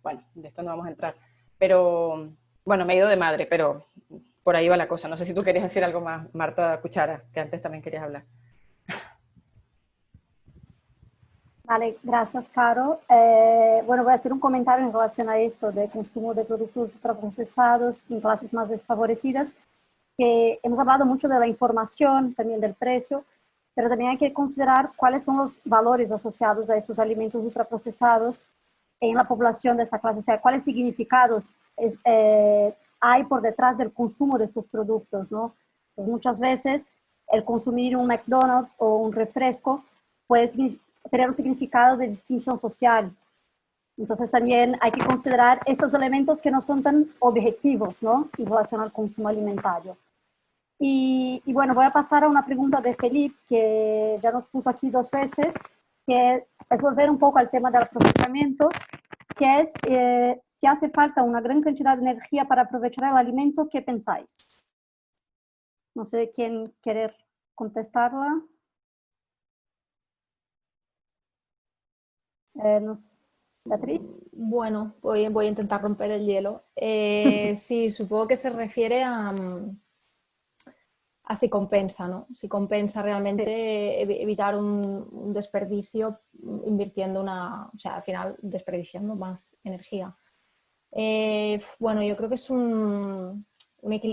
Bueno, de esto no vamos a entrar. Pero, bueno, me he ido de madre, pero por ahí va la cosa. No sé si tú querías decir algo más, Marta Cuchara, que antes también querías hablar. Vale, gracias, Caro. Bueno, voy a hacer un comentario en relación a esto de consumo de productos ultraprocesados en clases más desfavorecidas, que hemos hablado mucho de la información, también del precio, pero también hay que considerar cuáles son los valores asociados a estos alimentos ultraprocesados en la población de esta clase, o sea, cuáles significados hay por detrás del consumo de estos productos, ¿no? Pues muchas veces el consumir un McDonald's o un refresco puede tener un significado de distinción social. Entonces también hay que considerar estos elementos que no son tan objetivos, ¿no?, en relación al consumo alimentario. Y bueno, voy a pasar a una pregunta de Felipe, que ya nos puso aquí 2 veces, que es volver un poco al tema del procesamiento. que es, si hace falta una gran cantidad de energía para aprovechar el alimento, ¿qué pensáis? No sé quién quiere contestarla. Beatriz. Bueno, voy a intentar romper el hielo. Sí, supongo que se refiere a si compensa, ¿no? Si compensa realmente evitar un desperdicio invirtiendo o sea, al final desperdiciando más energía. Bueno, yo creo que es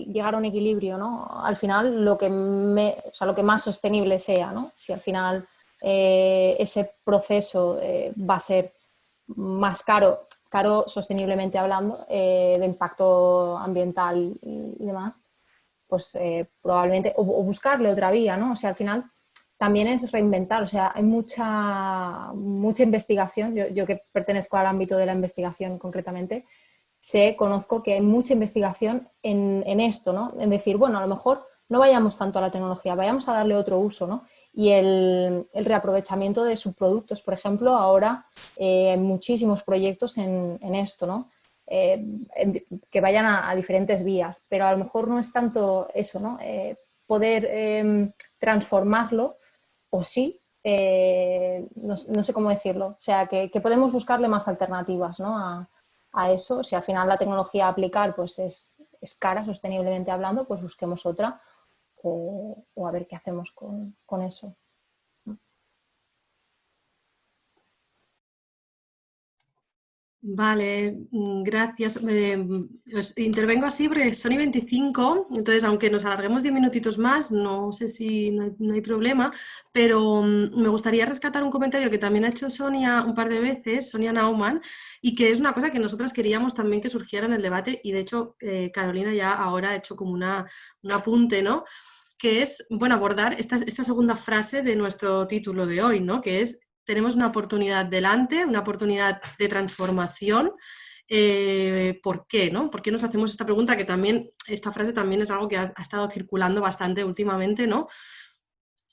llegar a un equilibrio, ¿no? Al final lo que más sostenible sea, ¿no? Si al final ese proceso va a ser más caro sosteniblemente hablando, de impacto ambiental y demás, pues probablemente, o buscarle otra vía, ¿no? O sea, al final también es reinventar, o sea, hay mucha investigación, yo que pertenezco al ámbito de la investigación concretamente, conozco que hay mucha investigación en esto, ¿no? En decir, bueno, a lo mejor no vayamos tanto a la tecnología, vayamos a darle otro uso, ¿no? Y el reaprovechamiento de subproductos, por ejemplo, ahora hay muchísimos proyectos en esto, ¿no? Que vayan a diferentes vías, pero a lo mejor no es tanto eso, ¿no? Poder transformarlo, o sí, no sé cómo decirlo, o sea, que podemos buscarle más alternativas, ¿no? a eso. Si al final la tecnología a aplicar pues es cara, sosteniblemente hablando, pues busquemos otra o a ver qué hacemos con eso. Vale, gracias. Os intervengo así porque son y 25, entonces aunque nos alarguemos 10 minutitos más, no sé si no hay problema, pero me gustaría rescatar un comentario que también ha hecho Sonia un par de veces, Sonia Naumann, y que es una cosa que nosotras queríamos también que surgiera en el debate, y de hecho Carolina ya ahora ha hecho como un apunte, ¿no? Que es, bueno, abordar esta segunda frase de nuestro título de hoy, ¿no? Que es: tenemos una oportunidad delante, una oportunidad de transformación. ¿Por qué? ¿No? ¿Por qué nos hacemos esta pregunta? Que también, esta frase también es algo que ha estado circulando bastante últimamente, ¿no?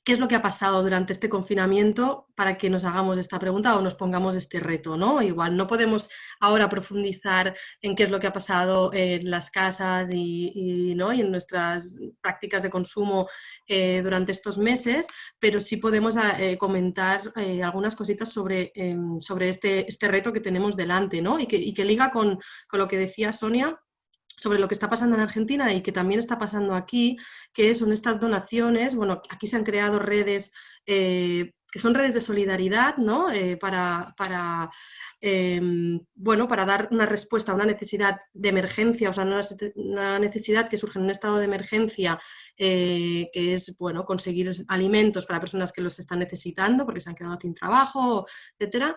¿Qué es lo que ha pasado durante este confinamiento para que nos hagamos esta pregunta o nos pongamos este reto, ¿no? Igual no podemos ahora profundizar en qué es lo que ha pasado en las casas ¿no? y en nuestras prácticas de consumo durante estos meses, pero sí podemos comentar algunas cositas sobre este reto que tenemos delante, ¿no? Y que liga con lo que decía Sonia sobre lo que está pasando en Argentina y que también está pasando aquí, que son estas donaciones. Bueno, aquí se han creado redes que son redes de solidaridad, ¿no? Para dar una respuesta a una necesidad de emergencia, o sea, una necesidad que surge en un estado de emergencia, que es, bueno, conseguir alimentos para personas que los están necesitando porque se han quedado sin trabajo, etcétera.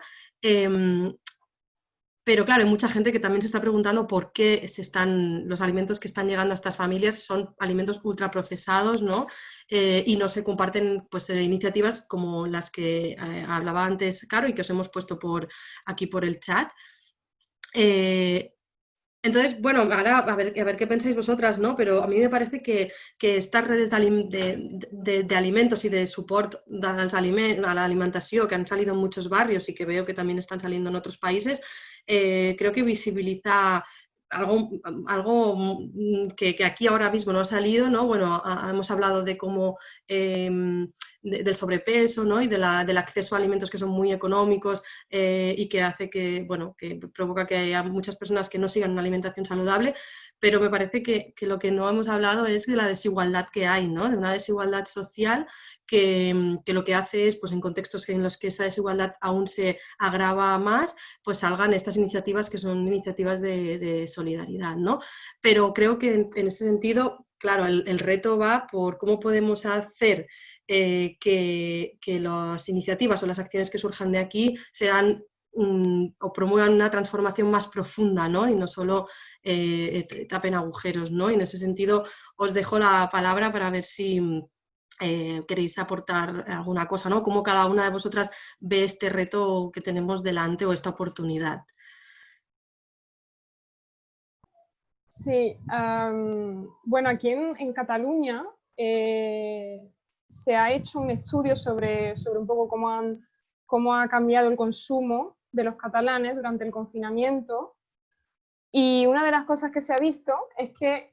Pero claro, hay mucha gente que también se está preguntando por qué los alimentos que están llegando a estas familias son alimentos ultraprocesados, ¿no? Y no se comparten pues, iniciativas como las que hablaba antes Caro y que os hemos puesto aquí por el chat. Entonces, bueno, ahora a ver qué pensáis vosotras, ¿no? Pero a mí me parece que estas redes de alimentos y de support a la alimentación que han salido en muchos barrios y que veo que también están saliendo en otros países, creo que visibiliza algo que aquí ahora mismo no ha salido, ¿no? Bueno, hemos hablado de cómo del sobrepeso, ¿no? Y del acceso a alimentos que son muy económicos y que hace que, bueno, que provoca que haya muchas personas que no sigan una alimentación saludable, pero me parece que lo que no hemos hablado es de la desigualdad que hay, ¿no? De una desigualdad social que lo que hace es, pues en contextos en los que esa desigualdad aún se agrava más, pues salgan estas iniciativas que son iniciativas de solidaridad, ¿no? Pero creo que en este sentido, claro, el reto va por cómo podemos hacer que las iniciativas o las acciones que surjan de aquí sean o promuevan una transformación más profunda, ¿no? Y no solo tapen agujeros, ¿no? Y en ese sentido os dejo la palabra para ver si queréis aportar alguna cosa, ¿no? Cómo cada una de vosotras ve este reto que tenemos delante o esta oportunidad. Sí, bueno, aquí en Cataluña se ha hecho un estudio sobre un poco cómo ha cambiado el consumo de los catalanes durante el confinamiento, y una de las cosas que se ha visto es que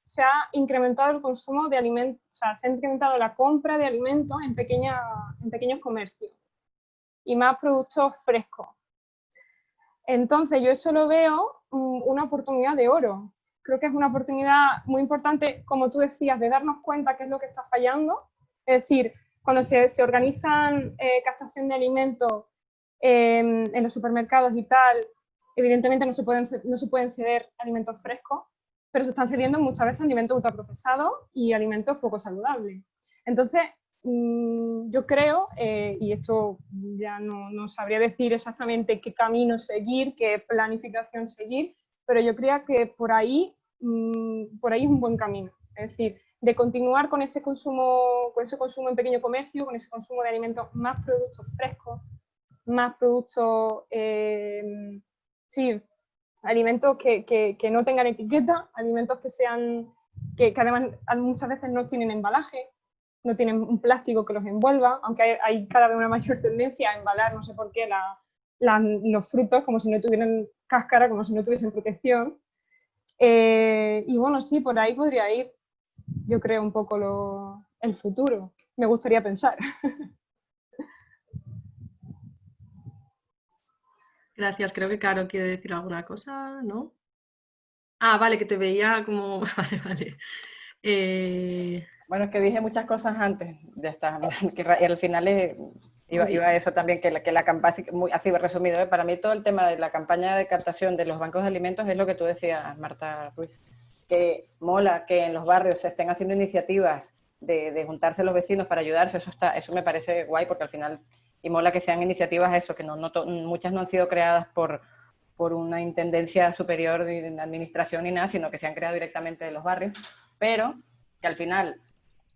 se ha incrementado el consumo de alimentos, o sea, se ha incrementado la compra de alimentos en pequeños comercios y más productos frescos. Entonces yo eso lo veo una oportunidad de oro. Creo que es una oportunidad muy importante, como tú decías, de darnos cuenta qué es lo que está fallando. Es decir, cuando se organizan captación de alimentos en los supermercados y tal, evidentemente no se pueden ceder alimentos frescos, pero se están cediendo muchas veces alimentos ultraprocesados y alimentos poco saludables. Entonces, yo creo, y esto ya no sabría decir exactamente qué camino seguir, qué planificación seguir, pero yo creo que por ahí es un buen camino. Es decir, de continuar con ese consumo en pequeño comercio, con ese consumo de alimentos, más productos frescos, más productos, sí, alimentos que no tengan etiqueta, alimentos que además muchas veces no tienen embalaje, no tienen un plástico que los envuelva, aunque hay cada vez una mayor tendencia a embalar, no sé por qué, los frutos como si no tuvieran cáscara, como si no tuviesen protección. Y bueno, sí, por ahí podría ir, yo creo, un poco el futuro. Me gustaría pensar. Gracias, creo que Caro quiere decir alguna cosa, ¿no? Ah, vale, que te veía como... Vale, vale. Bueno, es que dije muchas cosas antes, ya está, y al final iba a eso también, que la campaña, así resumido, para mí todo el tema de la campaña de captación de los bancos de alimentos es lo que tú decías, Marta Ruiz, que mola que en los barrios se estén haciendo iniciativas de juntarse los vecinos para ayudarse, eso me parece guay, porque al final, y mola que sean iniciativas eso, que muchas no han sido creadas por una intendencia superior de administración ni nada, sino que se han creado directamente de los barrios, pero que al final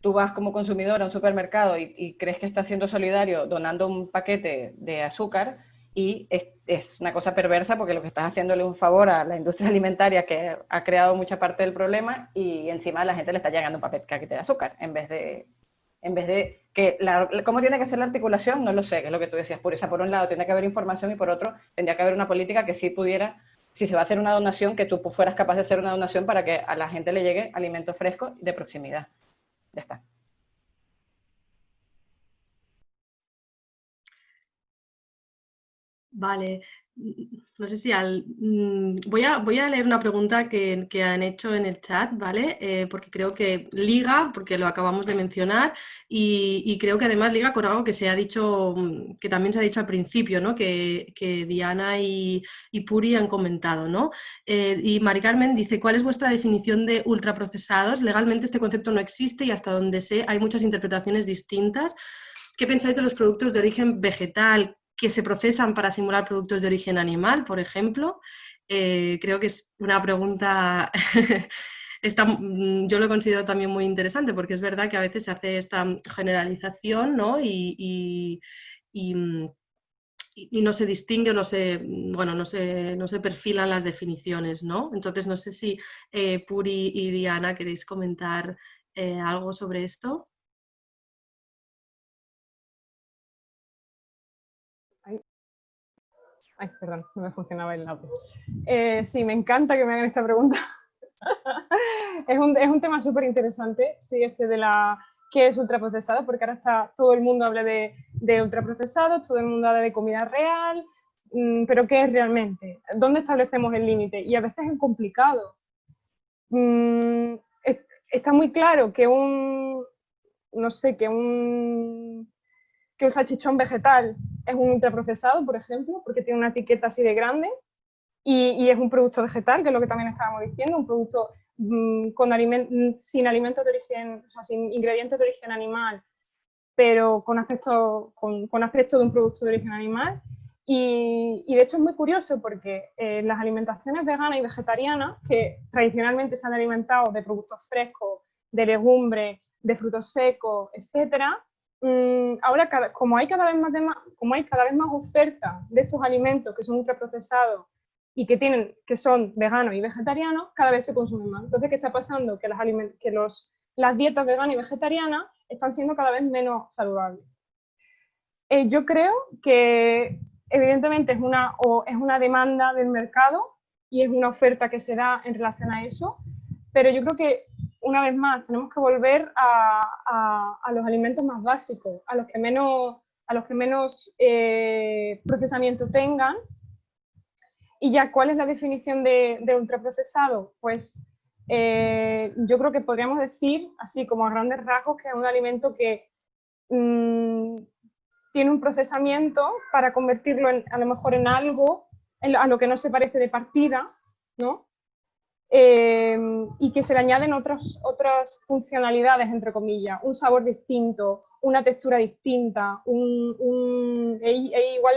tú vas como consumidor a un supermercado y crees que estás siendo solidario donando un paquete de azúcar y es una cosa perversa porque lo que estás haciéndole un favor a la industria alimentaria que ha creado mucha parte del problema y encima a la gente le está llegando un paquete de azúcar en vez de que ¿cómo tiene que ser la articulación? No lo sé, que es lo que tú decías, por un lado tiene que haber información y por otro tendría que haber una política que sí pudiera, si se va a hacer una donación, que tú fueras capaz de hacer una donación para que a la gente le llegue alimento fresco de proximidad. Ya está. Vale, no sé si voy a leer una pregunta que han hecho en el chat, ¿vale? Porque creo que liga, porque lo acabamos de mencionar, y creo que además liga con algo que se ha dicho, que también se ha dicho al principio, ¿no? Que Diana y Puri han comentado, ¿no? Y Mari Carmen dice, ¿cuál es vuestra definición de ultraprocesados? Legalmente este concepto no existe y hasta donde sé hay muchas interpretaciones distintas. ¿Qué pensáis de los productos de origen vegetal que se procesan para simular productos de origen animal, por ejemplo? Creo que es una pregunta, yo lo considero también muy interesante porque es verdad que a veces se hace esta generalización, ¿no? Y no se distingue, bueno, no se perfilan las definiciones, ¿no? Entonces no sé si Puri y Diana queréis comentar algo sobre esto. Ay, perdón, no me funcionaba el audio. Sí, me encanta que me hagan esta pregunta. es un tema súper interesante, sí, de qué es ultraprocesado, porque ahora todo el mundo habla de ultraprocesados, todo el mundo habla de comida real, pero ¿qué es realmente? ¿Dónde establecemos el límite? Y a veces es complicado. Está muy claro que un salchichón vegetal es un ultraprocesado, por ejemplo, porque tiene una etiqueta así de grande y es un producto vegetal, que es lo que también estábamos diciendo, un producto sin alimentos de origen, o sea, sin ingredientes de origen animal, pero con aspecto de un producto de origen animal. Y de hecho es muy curioso porque las alimentaciones veganas y vegetarianas, que tradicionalmente se han alimentado de productos frescos, de legumbres, de frutos secos, etcétera, ahora como hay cada vez más oferta de estos alimentos que son ultraprocesados y que son veganos y vegetarianos, cada vez se consumen más. Entonces, ¿qué está pasando? Que las dietas veganas y vegetarianas están siendo cada vez menos saludables. Yo creo que evidentemente es una demanda del mercado y es una oferta que se da en relación a eso, pero yo creo que, una vez más, tenemos que volver a los alimentos más básicos, a los que menos procesamiento tengan. Y ya, ¿cuál es la definición de ultraprocesado? Pues yo creo que podríamos decir, así como a grandes rasgos, que es un alimento que tiene un procesamiento para convertirlo a lo mejor en algo a lo que no se parece de partida, ¿no? Y que se le añaden otras funcionalidades, entre comillas, un sabor distinto, una textura distinta, igual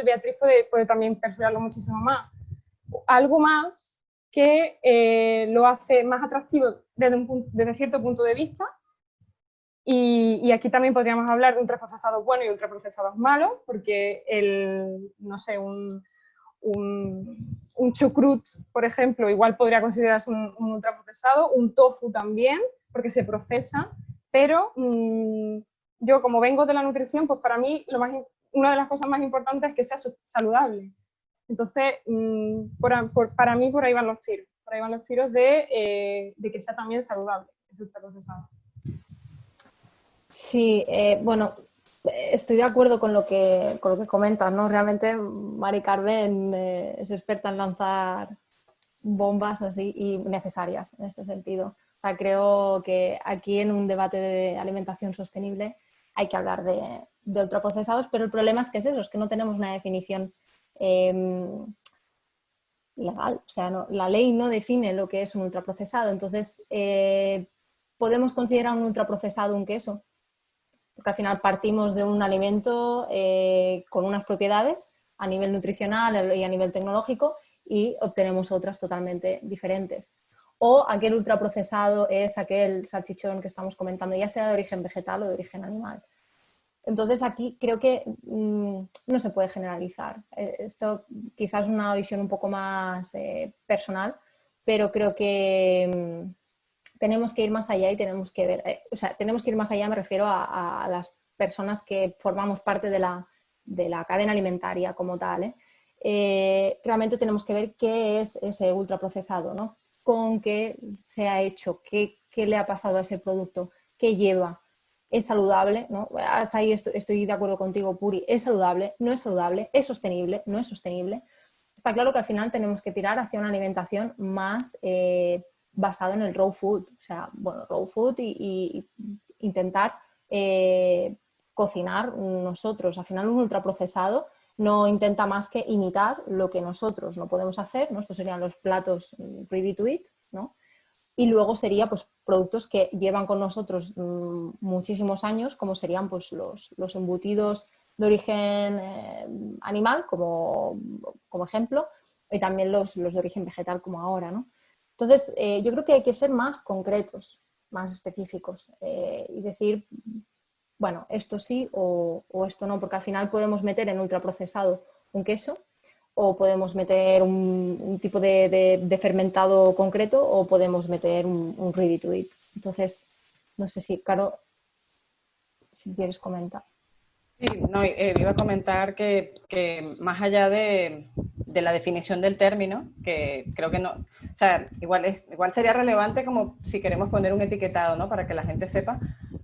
Beatriz puede también perfilarlo muchísimo más. Algo más que lo hace más atractivo desde cierto punto de vista. Y aquí también podríamos hablar de ultraprocesados buenos y ultraprocesados malos, porque no sé, un chucrut, por ejemplo, igual podría considerarse un ultraprocesado, un tofu también, porque se procesa, pero yo, como vengo de la nutrición, pues para mí una de las cosas más importantes es que sea saludable. Entonces, para mí por ahí van los tiros. Por ahí van los tiros de que sea también saludable el ultraprocesado. Sí, bueno, estoy de acuerdo con lo que comentas, ¿no? Realmente Mari Carmen es experta en lanzar bombas así y necesarias en este sentido. O sea, creo que aquí en un debate de alimentación sostenible hay que hablar de ultraprocesados, pero el problema es que es que no tenemos una definición legal. O sea, la ley no define lo que es un ultraprocesado. Entonces, ¿podemos considerar un ultraprocesado un queso? Porque al final partimos de un alimento con unas propiedades a nivel nutricional y a nivel tecnológico y obtenemos otras totalmente diferentes. O aquel ultraprocesado es aquel salchichón que estamos comentando, ya sea de origen vegetal o de origen animal. Entonces aquí creo que no se puede generalizar. Esto quizás es una visión un poco más personal, pero creo que tenemos que ir más allá y tenemos que ver, tenemos que ir más allá, me refiero a las personas que formamos parte de la cadena alimentaria como tal. Realmente tenemos que ver qué es ese ultraprocesado, ¿no? Con qué se ha hecho, qué le ha pasado a ese producto, qué lleva. ¿Es saludable? ¿No? Hasta ahí estoy de acuerdo contigo, Puri. ¿Es saludable? ¿No es saludable? ¿Es sostenible? ¿No es sostenible? Está claro que al final tenemos que tirar hacia una alimentación más basado en el raw food, o sea, bueno, raw food y intentar cocinar nosotros. Al final un ultraprocesado no intenta más que imitar lo que nosotros no podemos hacer, ¿no? Estos serían los platos ready to eat, ¿no? Y luego sería pues productos que llevan con nosotros muchísimos años, como serían pues los embutidos de origen animal, como ejemplo, y también los de origen vegetal, como ahora, ¿no? Entonces, yo creo que hay que ser más concretos, más específicos y decir, bueno, esto sí o esto no, porque al final podemos meter en ultraprocesado un queso o podemos meter un tipo de fermentado concreto o podemos meter un ready to eat. Entonces, no sé si, Caro, si quieres comentar. Sí, no, iba a comentar que más allá de la definición del término, que creo que no, o sea, igual sería relevante como si queremos poner un etiquetado, ¿no? Para que la gente sepa,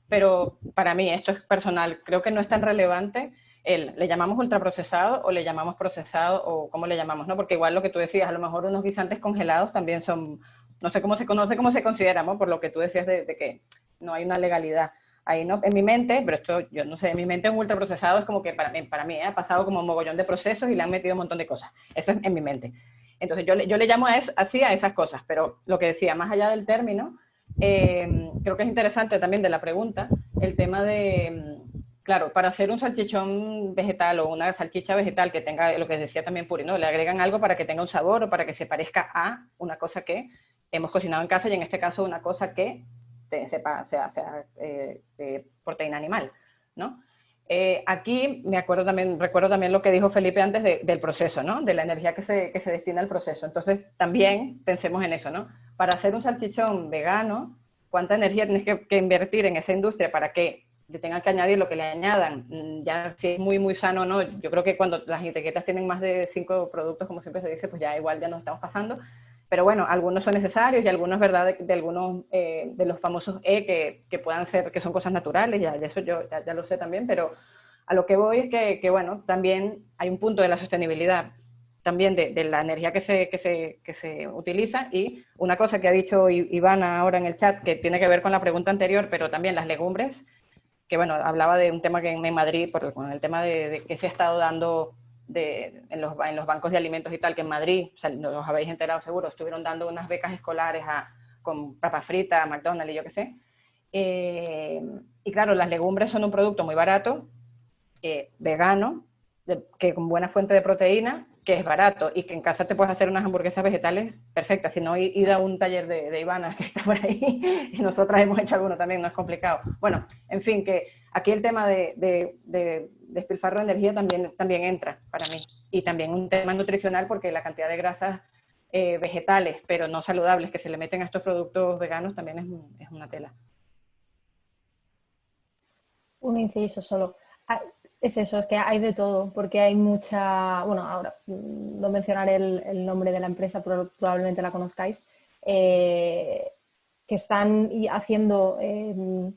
pero para mí, esto es personal, creo que no es tan relevante le llamamos ultraprocesado o le llamamos procesado o cómo le llamamos, ¿no? Porque igual lo que tú decías, a lo mejor unos guisantes congelados también son, no sé cómo se considera, ¿no? Por lo que tú decías de que no hay una legalidad. Ahí no, en mi mente, pero esto yo no sé, en mi mente un ultraprocesado es como que para mí ha pasado como un mogollón de procesos y le han metido un montón de cosas. Eso es en mi mente. Entonces yo le llamo así a esas cosas, pero lo que decía, más allá del término, creo que es interesante también de la pregunta, el tema de, claro, para hacer un salchichón vegetal o una salchicha vegetal que tenga, lo que decía también Puri, ¿no? Le agregan algo para que tenga un sabor o para que se parezca a una cosa que hemos cocinado en casa y en este caso una cosa que sea proteína animal, ¿no? Aquí recuerdo también lo que dijo Felipe antes del proceso, ¿no? De la energía que se destina al proceso. Entonces, también pensemos en eso, ¿no? Para hacer un salchichón vegano, ¿cuánta energía tienes que invertir en esa industria para que le tengan que añadir lo que le añadan, ya si es muy, muy sano o no. Yo creo que cuando las etiquetas tienen más de 5 productos, como siempre se dice, pues ya igual ya nos estamos pasando. Pero bueno, algunos son necesarios y algunos, ¿verdad?, de algunos de los famosos que puedan ser, que son cosas naturales, ya de eso yo ya lo sé también, pero a lo que voy es que bueno, también hay un punto de la sostenibilidad, también de la energía que se utiliza, y una cosa que ha dicho Ivana ahora en el chat, que tiene que ver con la pregunta anterior, pero también las legumbres, que bueno, hablaba de un tema que en Madrid, con el tema de que se ha estado dando en los bancos de alimentos y tal, que en Madrid, o sea, no os habéis enterado seguro, estuvieron dando unas becas escolares con papas fritas, McDonald's y yo qué sé. Y claro, las legumbres son un producto muy barato, vegano, que con buena fuente de proteína, que es barato y que en casa te puedes hacer unas hamburguesas vegetales perfectas. Si no, id a un taller de Ivana que está por ahí, y nosotras hemos hecho alguno también, no es complicado. Bueno, en fin, que aquí el tema de despilfarro de energía también entra para mí. Y también un tema nutricional, porque la cantidad de grasas vegetales, pero no saludables, que se le meten a estos productos veganos también es una tela. Un inciso solo. Es eso, es que hay de todo, porque hay mucha, bueno, ahora no mencionaré el nombre de la empresa, pero probablemente la conozcáis, que están haciendo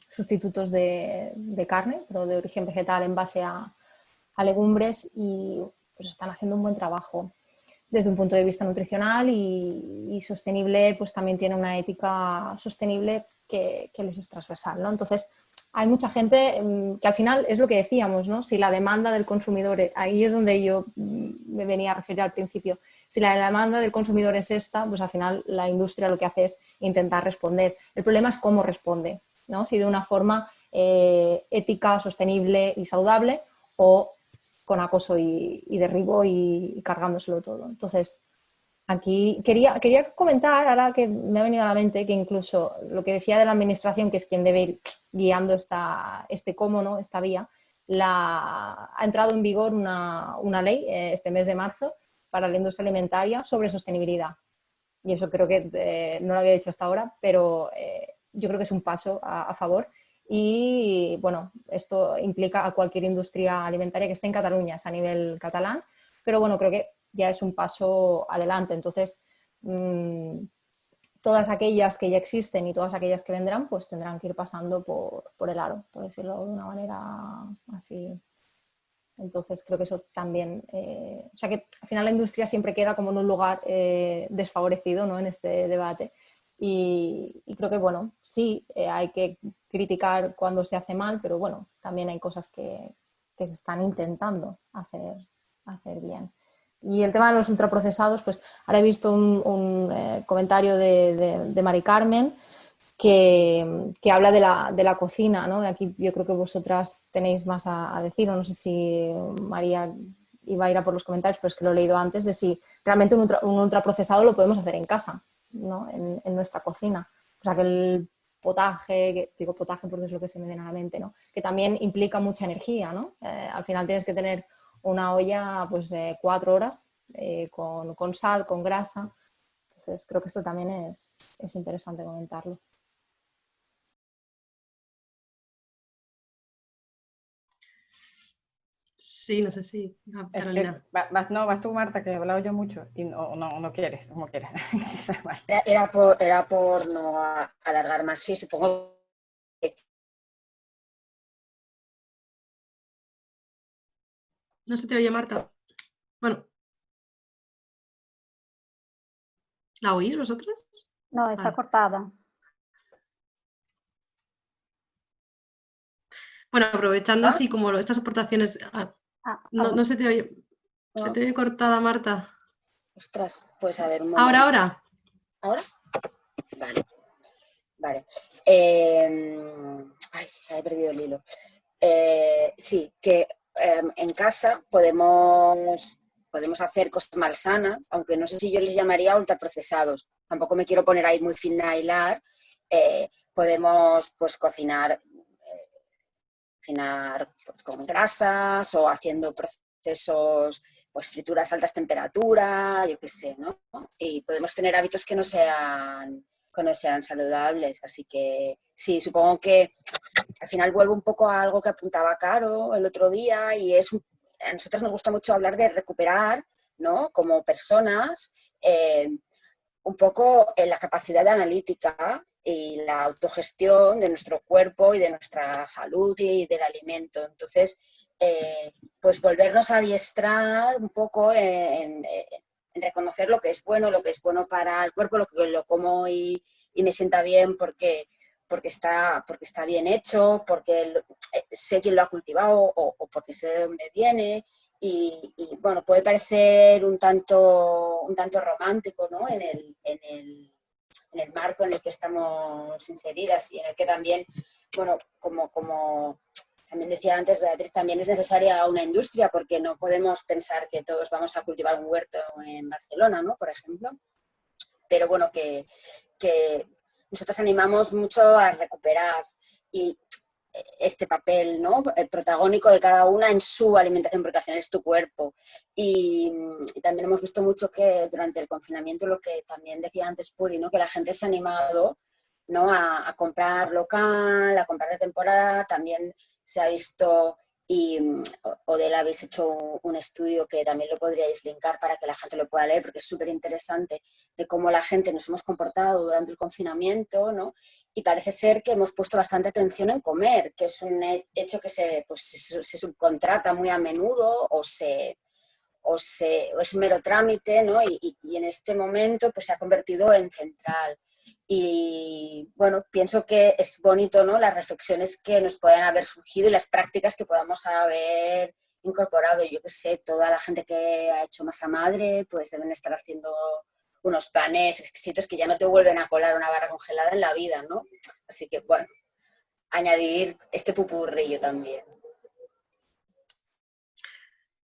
sustitutos de carne, pero de origen vegetal en base a legumbres, y pues están haciendo un buen trabajo desde un punto de vista nutricional y sostenible, pues también tiene una ética sostenible que les es transversal, ¿no? Entonces, hay mucha gente que al final es lo que decíamos, ¿no? Si la demanda del consumidor, ahí es donde yo me venía a referir al principio, si la demanda del consumidor es esta, pues al final la industria lo que hace es intentar responder. El problema es cómo responde, ¿no? Si de una forma ética, sostenible y saludable, o con acoso y derribo y cargándoselo todo. Entonces, aquí quería comentar, ahora que me ha venido a la mente, que incluso lo que decía de la administración, que es quien debe ir guiando esta vía, ha entrado en vigor una ley este mes de marzo para la industria alimentaria sobre sostenibilidad. Y eso creo que no lo había dicho hasta ahora, pero yo creo que es un paso a favor. Y bueno, esto implica a cualquier industria alimentaria que esté en Cataluña, es a nivel catalán, pero bueno, creo que ya es un paso adelante. Entonces, todas aquellas que ya existen y todas aquellas que vendrán, pues tendrán que ir pasando por el aro, por decirlo de una manera así. Entonces, creo que eso también, o sea que al final la industria siempre queda como en un lugar desfavorecido, ¿no?, en este debate. Y creo que, bueno, sí, hay que criticar cuando se hace mal, pero bueno, también hay cosas que se están intentando hacer bien. Y el tema de los ultraprocesados, pues ahora he visto un comentario de Mari Carmen que habla de la cocina, ¿no? Aquí yo creo que vosotras tenéis más a decir, no sé si María iba a ir a por los comentarios, pero es que lo he leído antes, de si realmente un ultraprocesado lo podemos hacer en casa, ¿no?, en nuestra cocina. O sea, que el potaje, digo potaje porque es lo que se me viene a la mente, ¿no?, que también implica mucha energía, ¿no? Al final tienes que tener una olla pues de 4 horas con sal, con grasa. Entonces creo que esto también es interesante comentarlo. Sí, no sé si Carolina. Vas tú, Marta, que he hablado yo mucho y no quieres, como quieras. Era por no alargar más. Sí, supongo que... No se te oye, Marta. Bueno. ¿La oís vosotros? No, está cortada. Bueno, aprovechando así como estas aportaciones... No se te oye. No. Se te oye cortada, Marta. Ostras, pues a ver un momento. ¿Ahora? ¿Ahora? Vale. Ay, he perdido el hilo. Sí, que en casa podemos hacer cosas malsanas, aunque no sé si yo les llamaría ultraprocesados. Tampoco me quiero poner ahí muy fina a hilar. Podemos pues cocinar pues, con grasas o haciendo procesos, pues frituras a altas temperaturas, yo qué sé, ¿no? Y podemos tener hábitos que no sean no sean saludables. Así que sí, supongo que al final vuelvo un poco a algo que apuntaba Caro el otro día, y a nosotros nos gusta mucho hablar de recuperar, ¿no? Como personas, un poco la capacidad de analítica y la autogestión de nuestro cuerpo y de nuestra salud y del alimento. Entonces, pues volvernos a adiestrar un poco en reconocer lo que es bueno para el cuerpo, lo que lo como y me sienta bien porque está bien hecho, porque sé quién lo ha cultivado o porque sé de dónde viene. Y bueno, puede parecer un tanto romántico, ¿no? en el marco en el que estamos inseridas y en el que también, bueno, como también decía antes Beatriz, también es necesaria una industria, porque no podemos pensar que todos vamos a cultivar un huerto en Barcelona, ¿no? Por ejemplo. Pero bueno, que nosotros animamos mucho a recuperar y este papel, ¿no? El protagónico de cada una en su alimentación, porque al final es tu cuerpo. Y también hemos visto mucho que durante el confinamiento, lo que también decía antes Puri, ¿no? Que la gente se ha animado, ¿no? a comprar local, a comprar de temporada. También se ha visto, y Odela habéis hecho un estudio que también lo podríais linkar para que la gente lo pueda leer, porque es súper interesante, de cómo la gente nos hemos comportado durante el confinamiento, ¿no? Y parece ser que hemos puesto bastante atención en comer, que es un hecho que se subcontrata muy a menudo o es un mero trámite, ¿no? Y en este momento pues se ha convertido en central. Y bueno, pienso que es bonito, ¿no? Las reflexiones que nos pueden haber surgido y las prácticas que podamos haber incorporado. Yo qué sé, toda la gente que ha hecho masa madre pues deben estar haciendo unos panes exquisitos que ya no te vuelven a colar una barra congelada en la vida, ¿no? Así que bueno, añadir este pupurrillo también.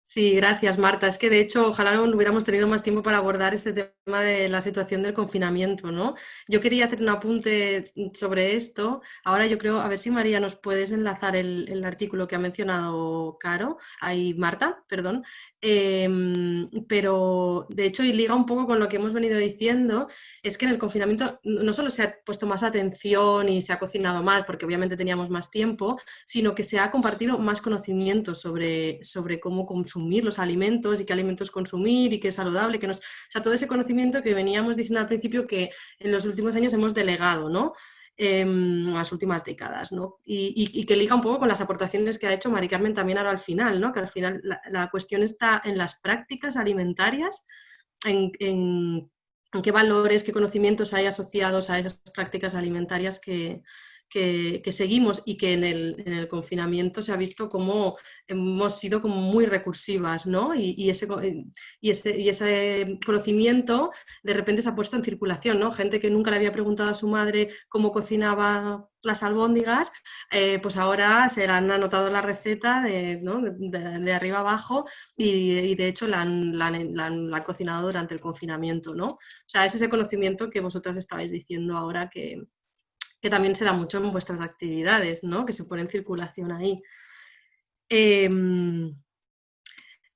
Sí, gracias Marta. Es que de hecho ojalá no hubiéramos tenido más tiempo para abordar este tema de la situación del confinamiento, ¿no? Yo quería hacer un apunte sobre esto. Ahora yo creo, a ver si María nos puedes enlazar el artículo que ha mencionado Caro, ahí Marta, perdón. Pero de hecho, y liga un poco con lo que hemos venido diciendo, es que en el confinamiento no solo se ha puesto más atención y se ha cocinado más, porque obviamente teníamos más tiempo, sino que se ha compartido más conocimiento sobre cómo consumir los alimentos y qué alimentos consumir y qué es saludable, o sea, todo ese conocimiento que veníamos diciendo al principio que en los últimos años hemos delegado, ¿no? Las últimas décadas, ¿no? Y que liga un poco con las aportaciones que ha hecho Mari Carmen también ahora al final, ¿no? Que al final la cuestión está en las prácticas alimentarias, en qué valores, qué conocimientos hay asociados a esas prácticas alimentarias que seguimos, y que en el confinamiento se ha visto como hemos sido como muy recursivas, ¿no? Y ese conocimiento de repente se ha puesto en circulación, ¿no? Gente que nunca le había preguntado a su madre cómo cocinaba las albóndigas, pues ahora se le han anotado la receta ¿no? de arriba abajo, y de hecho la han cocinado durante el confinamiento, ¿no? O sea, es ese conocimiento que vosotras estabais diciendo ahora que también se da mucho en vuestras actividades, ¿no? Que se pone en circulación ahí.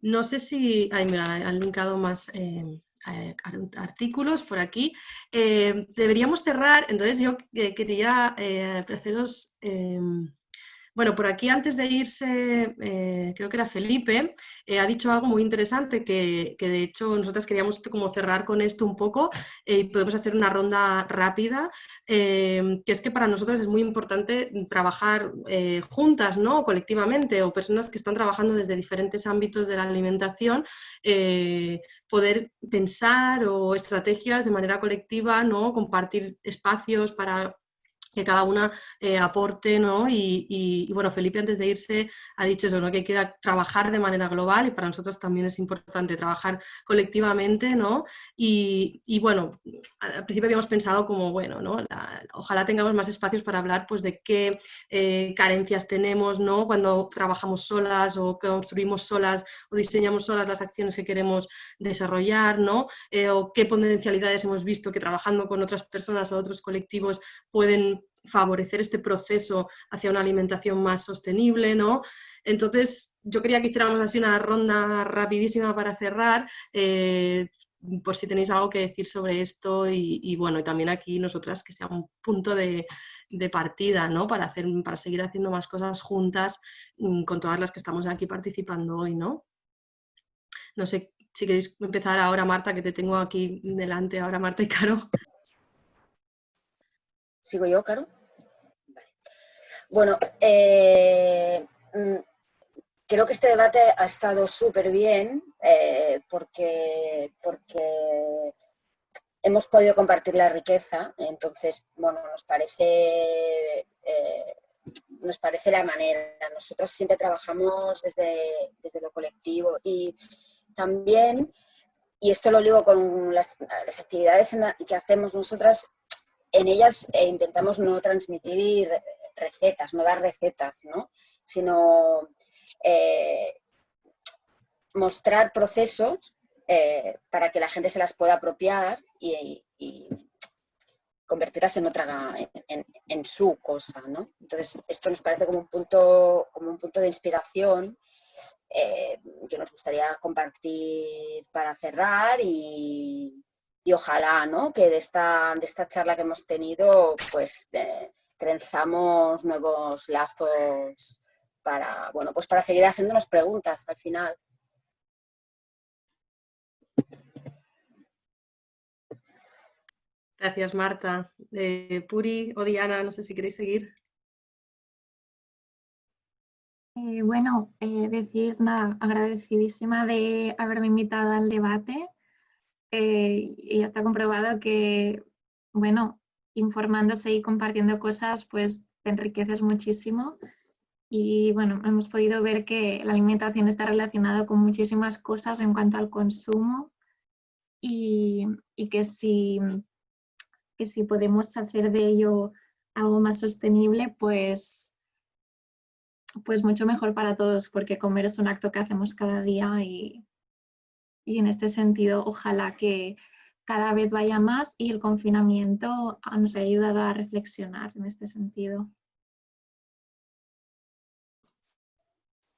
No sé si... Ay, mira, han linkado más artículos por aquí. Deberíamos cerrar, entonces yo quería haceros... Bueno, por aquí antes de irse, creo que era Felipe, ha dicho algo muy interesante que de hecho nosotras queríamos como cerrar con esto un poco, y podemos hacer una ronda rápida, que es que para nosotras es muy importante trabajar juntas, ¿no? O colectivamente, o personas que están trabajando desde diferentes ámbitos de la alimentación, poder pensar o estrategias de manera colectiva, ¿no? Compartir espacios para que cada una aporte, ¿no? Y bueno, Felipe antes de irse ha dicho eso, ¿no? Que hay que trabajar de manera global, y para nosotros también es importante trabajar colectivamente, ¿no? Y bueno, al principio habíamos pensado como, bueno, ¿no? Ojalá tengamos más espacios para hablar pues de qué carencias tenemos, ¿no? Cuando trabajamos solas o construimos solas o diseñamos solas las acciones que queremos desarrollar, ¿no? O qué potencialidades hemos visto que trabajando con otras personas o otros colectivos pueden favorecer este proceso hacia una alimentación más sostenible, ¿no? Entonces, yo quería que hiciéramos así una ronda rapidísima para cerrar. por si tenéis algo que decir sobre esto y bueno, y también aquí nosotras que sea un punto de partida, ¿no? Para seguir haciendo más cosas juntas con todas las que estamos aquí participando hoy, ¿no? No sé si queréis empezar ahora, Marta, que te tengo aquí delante ahora, Marta y Caro. ¿Sigo yo, Caro? Vale. Bueno, creo que este debate ha estado súper bien porque hemos podido compartir la riqueza, entonces, bueno, nos parece la manera. Nosotros siempre trabajamos desde lo colectivo y también, y esto lo ligo con las actividades que hacemos nosotras, en ellas intentamos no transmitir recetas, no dar recetas, ¿no? Sino mostrar procesos para que la gente se las pueda apropiar y convertirlas en su cosa, ¿no? Entonces, esto nos parece como un punto de inspiración que nos gustaría compartir para cerrar y ojalá, ¿no? Que de esta charla que hemos tenido, pues trenzamos nuevos lazos para, bueno, pues para seguir haciéndonos preguntas al final. Gracias, Marta. Puri o Diana, no sé si queréis seguir. Bueno, decir nada, agradecidísima de haberme invitado al debate. Y ya está comprobado que, bueno, informándose y compartiendo cosas, pues te enriqueces muchísimo. Y bueno, hemos podido ver que la alimentación está relacionada con muchísimas cosas en cuanto al consumo y que si podemos hacer de ello algo más sostenible, pues mucho mejor para todos, porque comer es un acto que hacemos cada día y en este sentido ojalá que cada vez vaya más y el confinamiento nos ha ayudado a reflexionar en este sentido.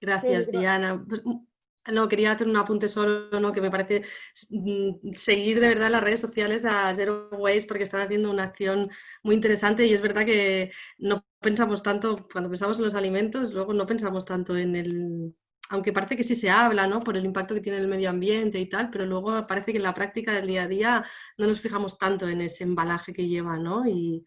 Gracias, Sí, Diana. Pues, no, quería hacer un apunte solo, ¿no? Que me parece seguir de verdad las redes sociales a Zero Waste porque están haciendo una acción muy interesante y es verdad que no pensamos tanto, cuando pensamos en los alimentos, luego no pensamos tanto en el... Aunque parece que sí se habla, ¿no? Por el impacto que tiene en el medio ambiente y tal, pero luego parece que en la práctica del día a día no nos fijamos tanto en ese embalaje que lleva, ¿no? Y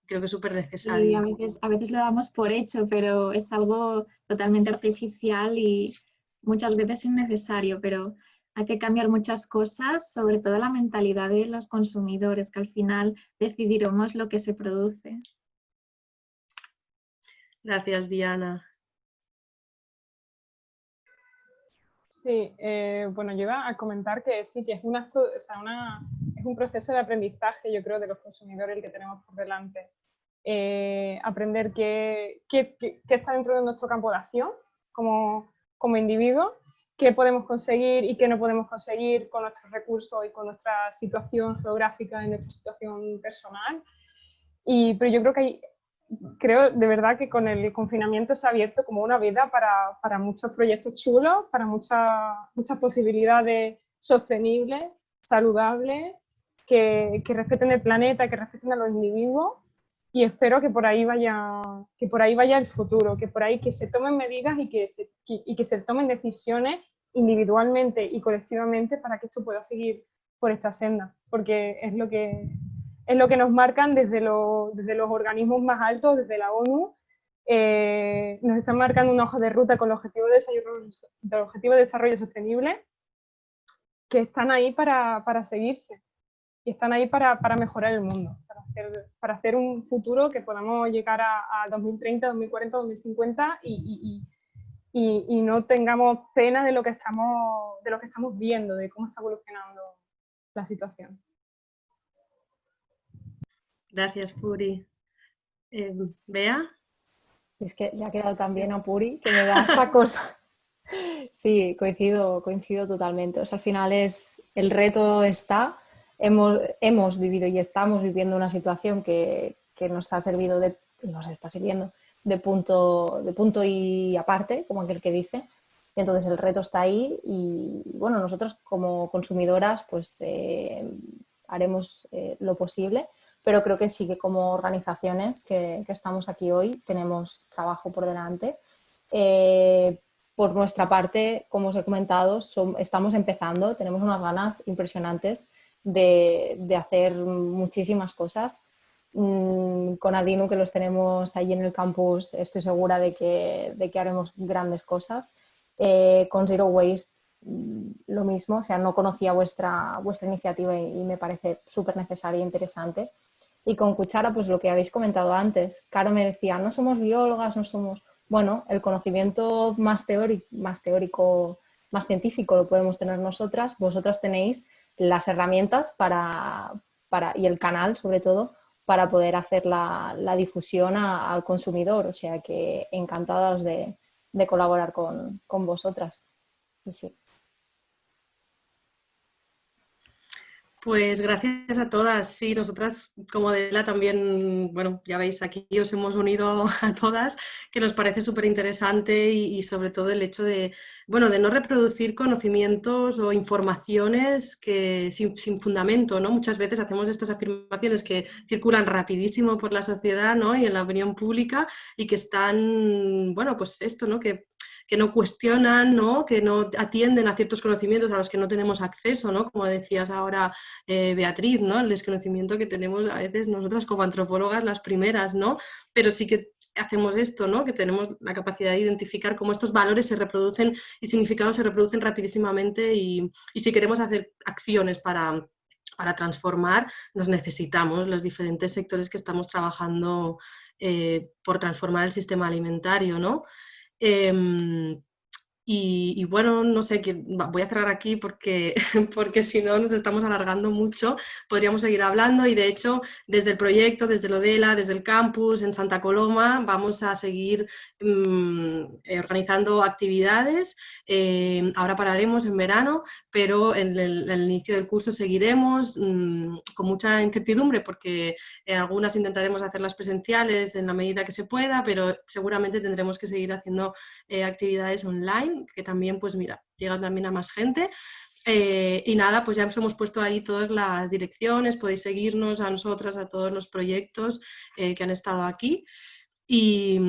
creo que es súper Y necesario. a veces lo damos por hecho, pero es algo totalmente artificial y muchas veces innecesario, pero hay que cambiar muchas cosas, sobre todo la mentalidad de los consumidores, que al final decidiremos lo que se produce. Gracias, Diana. Sí, bueno, yo iba a comentar que sí, que es un acto, o sea, es un proceso de aprendizaje, yo creo, de los consumidores el que tenemos por delante. Aprender qué está dentro de nuestro campo de acción como individuos, qué podemos conseguir y qué no podemos conseguir con nuestros recursos y con nuestra situación geográfica y nuestra situación personal. Pero yo creo de verdad que con el confinamiento se ha abierto como una veda para muchos proyectos chulos, para muchas posibilidades sostenibles, saludables, que respeten el planeta, que respeten a los individuos, y espero que por ahí vaya el futuro, que se tomen medidas y que se tomen decisiones individualmente y colectivamente para que esto pueda seguir por esta senda, porque es lo que nos marcan desde los organismos más altos, desde la ONU. Nos están marcando una hoja de ruta con el Objetivo de Desarrollo Sostenible, que están ahí para seguirse y están ahí para mejorar el mundo, para hacer un futuro que podamos llegar a 2030, 2040, 2050 y no tengamos pena de lo que estamos viendo, de cómo está evolucionando la situación. Gracias, Puri. ¿Bea? Es que le ha quedado tan bien a Puri que me da esta cosa. Sí, coincido totalmente. O sea, al final el reto está. Hemos vivido y estamos viviendo una situación que nos está sirviendo de punto y aparte, como aquel que dice. Y entonces el reto está ahí y bueno, nosotros como consumidoras pues haremos lo posible, pero creo que sí que como organizaciones que estamos aquí hoy tenemos trabajo por delante. Por nuestra parte, como os he comentado, estamos empezando, tenemos unas ganas impresionantes de hacer muchísimas cosas. Con Adinu, que los tenemos ahí en el campus, estoy segura de que haremos grandes cosas. Con Zero Waste lo mismo, o sea, no conocía vuestra iniciativa y me parece súper necesaria e interesante. Y con Cuchara, pues lo que habéis comentado antes, Caro me decía, no somos biólogas, no somos... Bueno, el conocimiento más teórico, más científico lo podemos tener nosotras, vosotras tenéis las herramientas y el canal, sobre todo, para poder hacer la difusión al consumidor, o sea que encantados de colaborar con vosotras. Y sí. Pues gracias a todas. Sí, nosotras como Dela también, bueno, ya veis, aquí os hemos unido a todas, que nos parece súper interesante y sobre todo el hecho de, bueno, de no reproducir conocimientos o informaciones que sin fundamento, ¿no? Muchas veces hacemos estas afirmaciones que circulan rapidísimo por la sociedad, ¿no? Y en la opinión pública y que están, bueno, pues esto, ¿no? Que no cuestionan, ¿no? Que no atienden a ciertos conocimientos a los que no tenemos acceso, ¿no? Como decías ahora, Beatriz, ¿no? El desconocimiento que tenemos a veces nosotras como antropólogas las primeras, ¿no? Pero sí que hacemos esto, ¿no? Que tenemos la capacidad de identificar cómo estos valores se reproducen y significados se reproducen rapidísimamente y si queremos hacer acciones para transformar, nos necesitamos los diferentes sectores que estamos trabajando por transformar el sistema alimentario, ¿no? Y bueno, no sé, voy a cerrar aquí porque si no nos estamos alargando mucho, podríamos seguir hablando y de hecho desde el proyecto, desde el ODELA, desde el campus en Santa Coloma vamos a seguir organizando actividades. Ahora pararemos en verano, pero en el inicio del curso seguiremos con mucha incertidumbre porque algunas intentaremos hacerlas presenciales en la medida que se pueda, pero seguramente tendremos que seguir haciendo actividades online que también, pues mira, llegan también a más gente. Y nada, pues ya os hemos puesto ahí todas las direcciones, podéis seguirnos a nosotras, a todos los proyectos que han estado aquí. Y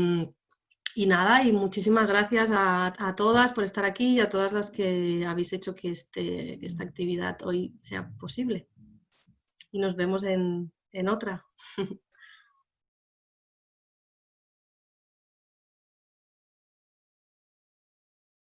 nada, y muchísimas gracias a todas por estar aquí y a todas las que habéis hecho que esta actividad hoy sea posible. Y nos vemos en otra.